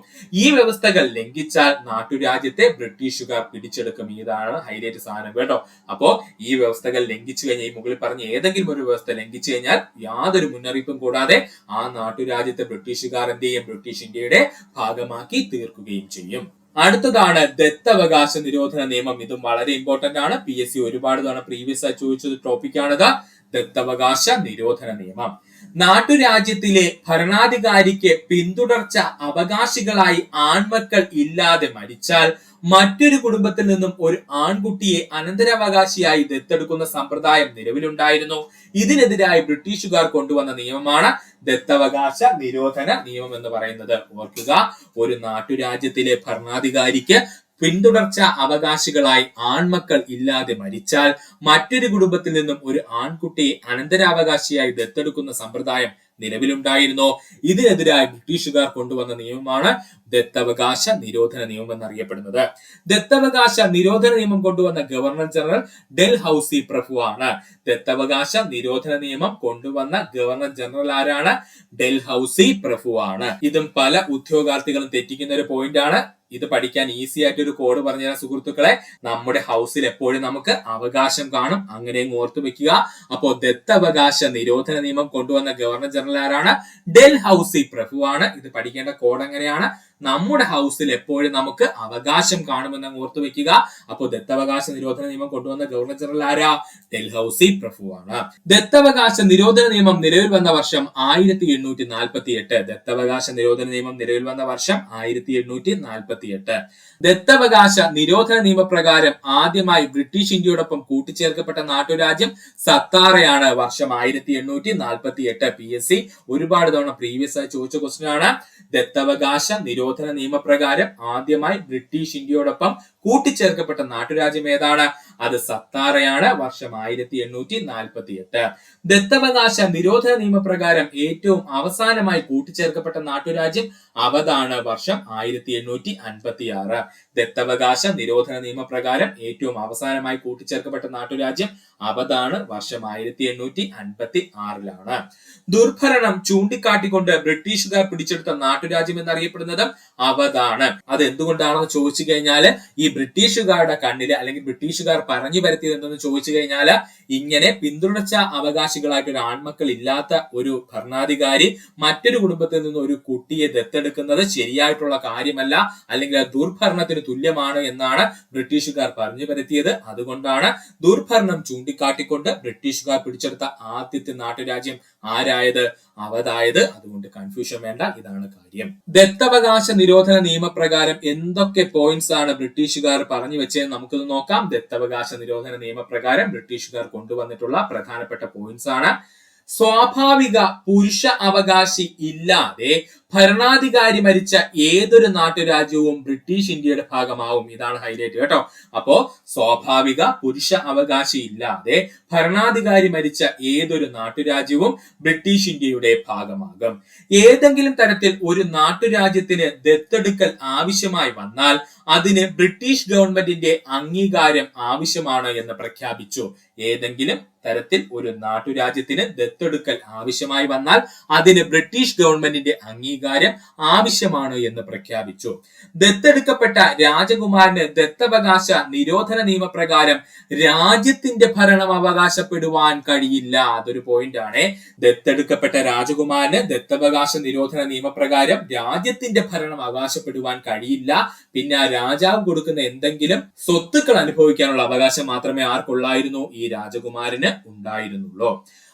ഈ വ്യവസ്ഥകൾ ലംഘിച്ചാൽ നാട്ടുരാജ്യത്തെ ബ്രിട്ടീഷുകാർ പിടിച്ചെടുക്കും. ഇതാണ് ഹൈലൈറ്റ് സാധനം കേട്ടോ. അപ്പോ ഈ വ്യവസ്ഥകൾ ലംഘിച്ചു കഴിഞ്ഞാൽ, ഈ മുകളിൽ പറഞ്ഞ ഏതെങ്കിലും ഒരു വ്യവസ്ഥ ലംഘിച്ചു കഴിഞ്ഞാൽ യാതൊരു മുന്നറിയിപ്പും കൂടാതെ ആ നാട്ടുരാജ്യത്തെ ബ്രിട്ടീഷുകാർ എന്ത് ചെയ്യും? ബ്രിട്ടീഷ് ഇന്ത്യയുടെ ഭാഗമാക്കി തീർക്കുകയും ചെയ്യും. അടുത്തതാണ് ദത്തവകാശ നിരോധന നിയമം. ഇതും വളരെ ഇമ്പോർട്ടന്റ് ആണ്. PSC ഒരുപാട് തവണ പ്രീവിയസ് ആയി ചോദിച്ചത് ടോപ്പിക്കാണിത്. ദത്തവകാശ നിരോധന നിയമം. നാട്ടുരാജ്യത്തിലെ ഭരണാധികാരിക്ക് പിന്തുടർച്ച അവകാശികളായി ആൺമക്കൾ ഇല്ലാതെ മരിച്ചാൽ മറ്റൊരു കുടുംബത്തിൽ നിന്നും ഒരു ആൺകുട്ടിയെ അനന്തരാവകാശിയായി ദത്തെടുക്കുന്ന സമ്പ്രദായം നിലവിലുണ്ടായിരുന്നു. ഇതിനെതിരായി ബ്രിട്ടീഷുകാർ കൊണ്ടുവന്ന നിയമമാണ് ദത്തവകാശ നിരോധന നിയമം എന്ന് പറയുന്നത്. ഓർക്കുക, ഒരു നാട്ടുരാജ്യത്തിലെ ഭരണാധികാരിക്ക് പിന്തുടർച്ച അവകാശികളായി ആൺമക്കൾ ഇല്ലാതെ മരിച്ചാൽ മറ്റൊരു കുടുംബത്തിൽ നിന്നും ഒരു ആൺകുട്ടിയെ അനന്തരാവകാശിയായി ദത്തെടുക്കുന്ന സമ്പ്രദായം നിലവിലുണ്ടായിരുന്നു. ഇതിനെതിരായി ബ്രിട്ടീഷുകാർ കൊണ്ടുവന്ന നിയമമാണ് ദത്തവകാശ നിരോധന നിയമം എന്നറിയപ്പെടുന്നത്. ദത്തവകാശ നിരോധന നിയമം കൊണ്ടുവന്ന ഗവർണർ ജനറൽ ഡെൽഹൌസി പ്രഭു ആണ്. ദത്തവകാശ നിരോധന നിയമം കൊണ്ടുവന്ന ഗവർണർ ജനറൽ ആരാണ്? ഡെൽഹൌസി പ്രഭു ആണ്. ഇതും പല ഉദ്യോഗാർത്ഥികളും തെറ്റിക്കുന്ന ഒരു പോയിന്റ് ആണ്. ഇത് പഠിക്കാൻ ഈസി ആയിട്ട് ഒരു കോഡ് പറഞ്ഞുതരാൻ സുഹൃത്തുക്കളെ. നമ്മുടെ ഹൗസിൽ എപ്പോഴും നമുക്ക് അവകാശം കാണും, അങ്ങനെ ഓർത്തു വെക്കുക. അപ്പോ ദത്തവകാശ നിരോധന നിയമം കൊണ്ടുവന്ന ഗവർണർ ജനറൽ ആരാണ്? ഡെൽഹൌസി പ്രഭു ആണ്. ഇത് പഠിക്കേണ്ട കോഡ് എങ്ങനെയാണ്? നമ്മുടെ ഹൗസിൽ എപ്പോഴും നമുക്ക് അവകാശം കാണുമെന്ന് ഓർത്തു വെക്കുക. അപ്പോൾ ദത്തവകാശ നിരോധന നിയമം കൊണ്ടുവന്ന ഗവർണർ ജനറൽ ആരാ? ഡെൽഹൌസി പ്രഭു ആണ്. ദത്തവകാശ നിരോധന നിയമം നിലവിൽ വന്ന വർഷം 1848. ദത്തവകാശ നിരോധന നിയമം നിലവിൽ വന്ന വർഷം 1848. ദത്തവകാശ നിരോധന നിയമപ്രകാരം ആദ്യമായി ബ്രിട്ടീഷ് ഇന്ത്യയോടൊപ്പം കൂട്ടിച്ചേർക്കപ്പെട്ട നാട്ടുരാജ്യം സത്താറയാണ്. വർഷം 1848. PSC ഒരുപാട് തവണ പ്രീവിയസ് ആയി ചോദിച്ച ക്വസ്റ്റ്യൻ ആണ്. ദത്തവകാശ നിരോധന നിയമപ്രകാരം ആദ്യമായി ബ്രിട്ടീഷ് ഇന്ത്യയോടൊപ്പം കൂട്ടിച്ചേർക്കപ്പെട്ട നാട്ടുരാജ്യം ഏതാണ്? അത് സത്താറയാണ്. വർഷം 1848. ദത്തവകാശ നിരോധന നിയമപ്രകാരം ഏറ്റവും അവസാനമായി കൂട്ടിച്ചേർക്കപ്പെട്ട നാട്ടുരാജ്യം അവധാണ്. വർഷം 1856. ദത്തവകാശ നിരോധന നിയമപ്രകാരം ഏറ്റവും അവസാനമായി കൂട്ടിച്ചേർക്കപ്പെട്ട നാട്ടുരാജ്യം അവധാണ്. വർഷം 1856. ദുർഭരണം ചൂണ്ടിക്കാട്ടിക്കൊണ്ട് ബ്രിട്ടീഷുകാർ പിടിച്ചെടുത്ത നാട്ടുരാജ്യം എന്നറിയപ്പെടുന്നത് അവധാണ്. അത് എന്തുകൊണ്ടാണെന്ന് ചോദിച്ചു കഴിഞ്ഞാൽ, ഈ ബ്രിട്ടീഷുകാരുടെ കണ്ണില് അല്ലെങ്കിൽ ബ്രിട്ടീഷുകാർ പറഞ്ഞു വരുത്തിയത് എന്തെന്ന് ചോദിച്ചു കഴിഞ്ഞാൽ, ഇങ്ങനെ പിന്തുടർച്ച അവകാശികളായിട്ട് ഒരു ആൺമക്കൾ ഇല്ലാത്ത ഒരു ഭരണാധികാരി മറ്റൊരു കുടുംബത്തിൽ നിന്ന് ഒരു കുട്ടിയെ ദത്തെടുക്കുന്നത് ശരിയായിട്ടുള്ള കാര്യമല്ല, അല്ലെങ്കിൽ ദുർഭരണത്തിന് തുല്യമാണ് എന്നാണ് ബ്രിട്ടീഷുകാർ പറഞ്ഞു വരുത്തിയത്. അതുകൊണ്ടാണ് ദുർഭരണം ചൂണ്ടിക്കാട്ടിക്കൊണ്ട് ബ്രിട്ടീഷുകാർ പിടിച്ചെടുത്ത ആദ്യത്തെ നാട്ടുരാജ്യം ആരായത്? അവധായത്. അതുകൊണ്ട് കൺഫ്യൂഷൻ വേണ്ട, ഇതാണ് കാര്യം. ദത്തവകാശ നിരോധന നിയമപ്രകാരം എന്തൊക്കെ പോയിന്റ്സ് ആണ് ബ്രിട്ടീഷുകാർ പറഞ്ഞു വെച്ചത് നമുക്കൊന്ന് നോക്കാം. ദത്തവകാശ നിരോധന നിയമപ്രകാരം ബ്രിട്ടീഷുകാർ കൊണ്ടുവന്നിട്ടുള്ള പ്രധാനപ്പെട്ട പോയിന്റ്സ് ആണ്: സ്വാഭാവിക പുരുഷ അവകാശി ഇല്ലാതെ ഭരണാധികാരി മരിച്ച ഏതൊരു നാട്ടുരാജ്യവും ബ്രിട്ടീഷ് ഇന്ത്യയുടെ ഭാഗമാവും. ഇതാണ് ഹൈലൈറ്റ് കേട്ടോ. അപ്പോ സ്വാഭാവിക പുരുഷ അവകാശി ഇല്ലാതെ ഭരണാധികാരി മരിച്ച ഏതൊരു നാട്ടുരാജ്യവും ബ്രിട്ടീഷ് ഇന്ത്യയുടെ ഭാഗമാകും. ഏതെങ്കിലും തരത്തിൽ ഒരു നാട്ടുരാജ്യത്തിന് ദത്തെടുക്കൽ ആവശ്യമായി വന്നാൽ അതിന് ബ്രിട്ടീഷ് ഗവൺമെന്റിന്റെ അംഗീകാരം ആവശ്യമാണ് എന്ന് പ്രഖ്യാപിച്ചു. ഏതെങ്കിലും തരത്തിൽ ഒരു നാട്ടുരാജ്യത്തിന് ദത്തെടുക്കൽ ആവശ്യമായി വന്നാൽ അതിന് ബ്രിട്ടീഷ് ഗവൺമെന്റിന്റെ അംഗീകാരം ആവശ്യമാണ് എന്ന് പ്രഖ്യാപിച്ചു. ദത്തെടുക്കപ്പെട്ട രാജകുമാരന് ദത്തവകാശ നിരോധന നിയമപ്രകാരം രാജ്യത്തിന്റെ ഭരണം അവകാശപ്പെടുവാൻ കഴിയില്ല. അതൊരു പോയിന്റ് ആണ്. ദത്തെടുക്കപ്പെട്ട രാജകുമാരന് ദത്തവകാശ നിരോധന നിയമപ്രകാരം രാജ്യത്തിന്റെ ഭരണം അവകാശപ്പെടുവാൻ കഴിയില്ല. പിന്നെ ആ രാജാവ് കൊടുക്കുന്ന എന്തെങ്കിലും സ്വത്തുക്കൾ അനുഭവിക്കാനുള്ള അവകാശം മാത്രമേ ആർക്കുള്ളായിരുന്നു? ഈ രാജകുമാരന് ഉണ്ടായിരുന്നുള്ളൂ.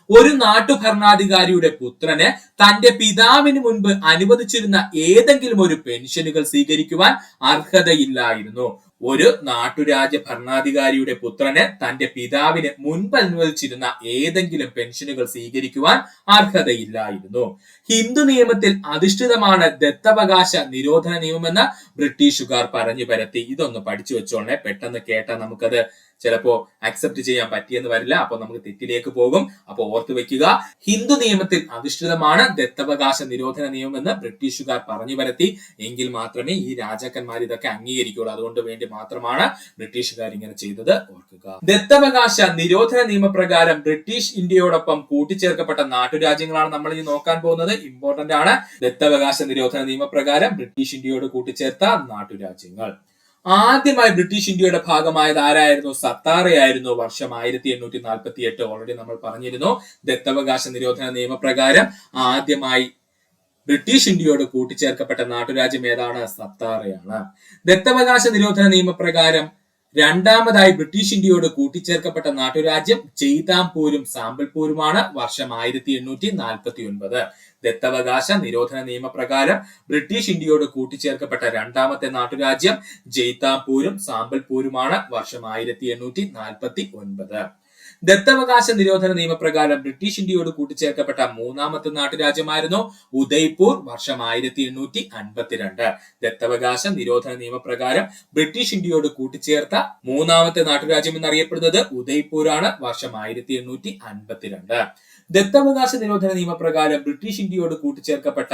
ഒരു നാട്ടു ഭരണാധികാരിയുടെ പുത്രന് തന്റെ പിതാവിന് മുൻപ് അനുവദിച്ചിരുന്ന ഏതെങ്കിലും ഒരു പെൻഷനുകൾ സ്വീകരിക്കുവാൻ അർഹതയില്ലായിരുന്നു. ഒരു നാട്ടുരാജ്യ ഭരണാധികാരിയുടെ പുത്രന് തന്റെ പിതാവിന് മുൻപ് അനുവദിച്ചിരുന്ന ഏതെങ്കിലും പെൻഷനുകൾ സ്വീകരിക്കുവാൻ അർഹതയില്ലായിരുന്നു. ഹിന്ദു നിയമത്തിൽ അധിഷ്ഠിതമാണ് ദത്തവകാശ നിരോധന നിയമമെന്ന് ബ്രിട്ടീഷുകാർ പറഞ്ഞു പരത്തി. ഇതൊന്ന് പഠിച്ചു വെച്ചോളെ. പെട്ടെന്ന് കേട്ടാൽ നമുക്കത് ചിലപ്പോ അക്സെപ്റ്റ് ചെയ്യാൻ പറ്റിയെന്ന് വരില്ല. അപ്പൊ നമുക്ക് തെറ്റിലേക്ക് പോകും. അപ്പൊ ഓർത്തു വെക്കുക, ഹിന്ദു നിയമത്തിൽ അധിഷ്ഠിതമാണ് ദത്തവകാശ നിരോധന നിയമം എന്ന് ബ്രിട്ടീഷുകാർ പറഞ്ഞു പരത്തി. എങ്കിൽ മാത്രമേ ഈ രാജാക്കന്മാർ ഇതൊക്കെ അംഗീകരിക്കുള്ളൂ. അതുകൊണ്ട് വേണ്ടി മാത്രമാണ് ബ്രിട്ടീഷുകാർ ഇങ്ങനെ ചെയ്തത്. ഓർക്കുക, ദത്തവകാശ നിരോധന നിയമപ്രകാരം ബ്രിട്ടീഷ് ഇന്ത്യയോടൊപ്പം കൂട്ടിച്ചേർക്കപ്പെട്ട നാട്ടുരാജ്യങ്ങളാണ് നമ്മൾ ഇനി നോക്കാൻ പോകുന്നത്. ഇമ്പോർട്ടന്റ് ആണ്. ദത്തവകാശ നിരോധന നിയമപ്രകാരം ബ്രിട്ടീഷ് ഇന്ത്യയോട് കൂട്ടിച്ചേർത്ത നാട്ടുരാജ്യങ്ങൾ. ആദ്യമായി ബ്രിട്ടീഷ് ഇന്ത്യയുടെ ഭാഗമായത് ആരായിരുന്നു? സത്താറയായിരുന്നു. വർഷം 1848. ഓൾറെഡി നമ്മൾ പറഞ്ഞിരുന്നു. ദത്തവകാശ നിരോധന നിയമപ്രകാരം ആദ്യമായി ബ്രിട്ടീഷ് ഇന്ത്യയോട് കൂട്ടിച്ചേർക്കപ്പെട്ട നാട്ടുരാജ്യം ഏതാണ്? സത്താറയാണ്. ദത്തവകാശ നിരോധന നിയമപ്രകാരം രണ്ടാമതായി ബ്രിട്ടീഷ് ഇന്ത്യയോട് കൂട്ടിച്ചേർക്കപ്പെട്ട നാട്ടുരാജ്യം ജയ്താംപൂരും സാമ്പൽപൂരുമാണ്. വർഷം 1849. ദത്തവകാശ നിരോധന നിയമപ്രകാരം ബ്രിട്ടീഷ് ഇന്ത്യയോട് കൂട്ടിച്ചേർക്കപ്പെട്ട രണ്ടാമത്തെ നാട്ടുരാജ്യം ജയ്താംപൂരും സാമ്പൽപൂരുമാണ്. വർഷം 1849. ദത്തവകാശ നിരോധന നിയമപ്രകാരം ബ്രിട്ടീഷ് ഇന്ത്യയോട് കൂട്ടിച്ചേർക്കപ്പെട്ട മൂന്നാമത്തെ നാട്ടുരാജ്യമായിരുന്നു ഉദയ്പൂർ. വർഷം 1852. ദത്തവകാശ നിരോധന നിയമപ്രകാരം ബ്രിട്ടീഷ് ഇന്ത്യയോട് കൂട്ടിച്ചേർത്ത മൂന്നാമത്തെ നാട്ടുരാജ്യം എന്നറിയപ്പെടുന്നത് ഉദയ്പൂരാണ്. വർഷം 1852. ദത്തവകാശ നിരോധന നിയമപ്രകാരം ബ്രിട്ടീഷ് ഇന്ത്യയോട് കൂട്ടിച്ചേർക്കപ്പെട്ട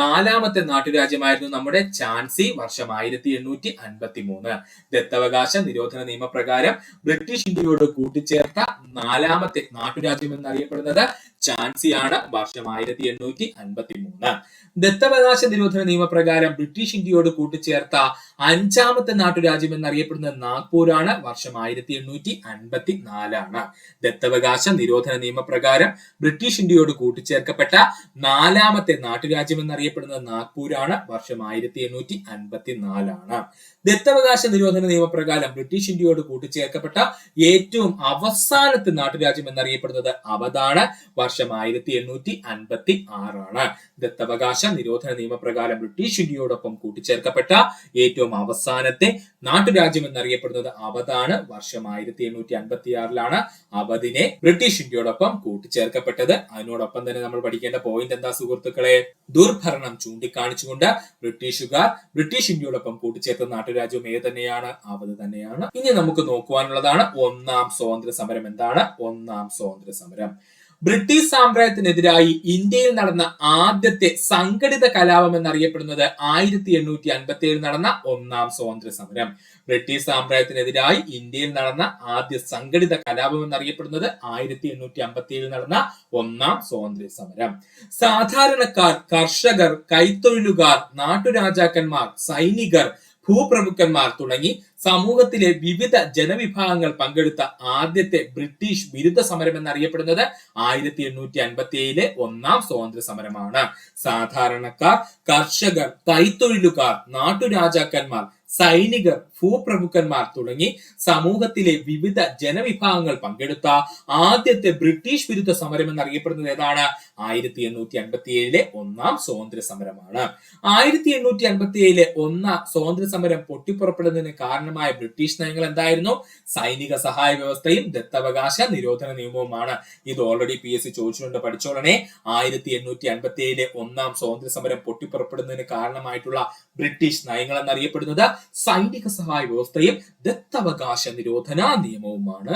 നാലാമത്തെ നാട്ടുരാജ്യമായിരുന്നു നമ്മുടെ ഝാൻസി. വർഷം 1853. ദത്തവകാശ നിരോധന നിയമപ്രകാരം ബ്രിട്ടീഷ് ഇന്ത്യയോട് കൂട്ടിച്ചേർത്ത നാലാമത്തെ നാട്ടുരാജ്യം എന്നറിയപ്പെടുന്നത് ഝാൻസിയാണ്. വർഷം 1853. ദത്തവകാശ നിരോധന നിയമപ്രകാരം ബ്രിട്ടീഷ് ഇന്ത്യയോട് കൂട്ടിച്ചേർത്ത അഞ്ചാമത്തെ നാട്ടുരാജ്യം എന്നറിയപ്പെടുന്നത് നാഗ്പൂരാണ്. വർഷം 1854. ദത്തവകാശ നിരോധന നിയമപ്രകാരം ബ്രിട്ടീഷ് ഇന്ത്യയോട് കൂട്ടിച്ചേർക്കപ്പെട്ട നാലാമത്തെ നാട്ടുരാജ്യം എന്നറിയപ്പെടുന്നത് നാഗ്പൂരാണ്. വർഷം 1854. ദത്തവകാശ നിരോധന നിയമപ്രകാരം ബ്രിട്ടീഷ് ഇന്ത്യയോട് കൂട്ടിച്ചേർക്കപ്പെട്ട ഏറ്റവും അവസാനത്തെ നാട്ടുരാജ്യം എന്നറിയപ്പെടുന്നത് അവധാണ്. വർഷം 1856. ദത്തവകാശ നിരോധന നിയമപ്രകാരം ബ്രിട്ടീഷ് ഇന്ത്യയോടൊപ്പം കൂട്ടിച്ചേർക്കപ്പെട്ട ഏറ്റവും അവസാനത്തെ നാട്ടുരാജ്യം എന്നറിയപ്പെടുന്നത് അവധാണ്. വർഷം 1856 അവധിനെ ബ്രിട്ടീഷ് ഇന്ത്യയോടൊപ്പം കൂട്ടിച്ചേർക്കപ്പെട്ടത്. അതിനോടൊപ്പം തന്നെ നമ്മൾ പഠിക്കേണ്ട പോയിന്റ് എന്താ സുഹൃത്തുക്കളെ? ദുർഭരണം ചൂണ്ടിക്കാണിച്ചുകൊണ്ട് ബ്രിട്ടീഷുകാർ ബ്രിട്ടീഷ് ഇന്ത്യയോടൊപ്പം കൂട്ടിച്ചേർത്ത നാട്ടുരാജ്യം ഏത് തന്നെയാണ്? അവധ് തന്നെയാണ്. ഇനി നമുക്ക് നോക്കുവാനുള്ളതാണ് ഒന്നാം സ്വാതന്ത്ര്യ സമരം. എന്താണ് ഒന്നാം സ്വാതന്ത്ര്യ സമരം? ബ്രിട്ടീഷ് സാമ്രാജ്യത്തിനെതിരായി ഇന്ത്യയിൽ നടന്ന ആദ്യത്തെ സംഘടിത കലാപം എന്നറിയപ്പെടുന്നത് 1857 നടന്ന ഒന്നാം സ്വാതന്ത്ര്യ സമരം. ബ്രിട്ടീഷ് സാമ്രാജ്യത്തിനെതിരായി ഇന്ത്യയിൽ നടന്ന ആദ്യ സംഘടിത കലാപം എന്നറിയപ്പെടുന്നത് 1857 നടന്ന ഒന്നാം സ്വാതന്ത്ര്യ സമരം. സാധാരണക്കാർ, കർഷകർ, കൈത്തൊഴിലുകാർ, നാട്ടുരാജാക്കന്മാർ, സൈനികർ, ഭൂപ്രഭുക്കന്മാർ തുടങ്ങി സമൂഹത്തിലെ വിവിധ ജനവിഭാഗങ്ങൾ പങ്കെടുത്ത ആദ്യത്തെ ബ്രിട്ടീഷ് വിരുദ്ധ സമരം എന്നറിയപ്പെടുന്നത് 1857 ഒന്നാം സ്വാതന്ത്ര്യ സമരമാണ്. സാധാരണക്കാർ, കർഷകർ, കൈത്തൊഴിലുകാർ, നാട്ടുരാജാക്കന്മാർ, സൈനികർ, ഭൂപ്രഭുക്കന്മാർ തുടങ്ങി സമൂഹത്തിലെ വിവിധ ജനവിഭാഗങ്ങൾ പങ്കെടുത്ത ആദ്യത്തെ ബ്രിട്ടീഷ് വിരുദ്ധ സമരം എന്നറിയപ്പെടുന്നത് ഏതാണ്? 1857 ഒന്നാം സ്വാതന്ത്ര്യ സമരമാണ്. 1857 ഒന്നാം സ്വാതന്ത്ര്യ സമരം പൊട്ടിപ്പുറപ്പെടുന്നതിന് കാരണമായ ബ്രിട്ടീഷ് നയങ്ങൾ എന്തായിരുന്നു? സൈനിക സഹായ വ്യവസ്ഥയും ദത്തവകാശ നിരോധന നിയമവുമാണ്. ഇത് ഓൾറെഡി PSC ചോദിച്ചിട്ടുണ്ട്, പഠിച്ചോളനെ. 1857 ഒന്നാം സ്വാതന്ത്ര്യ സമരം പൊട്ടിപ്പുറപ്പെടുന്നതിന് കാരണമായിട്ടുള്ള ബ്രിട്ടീഷ് നയങ്ങൾ എന്നറിയപ്പെടുന്നത് സൈനിക സഹായ വ്യവസ്ഥയും ദത്തവകാശ നിരോധന നിയമവുമാണ്.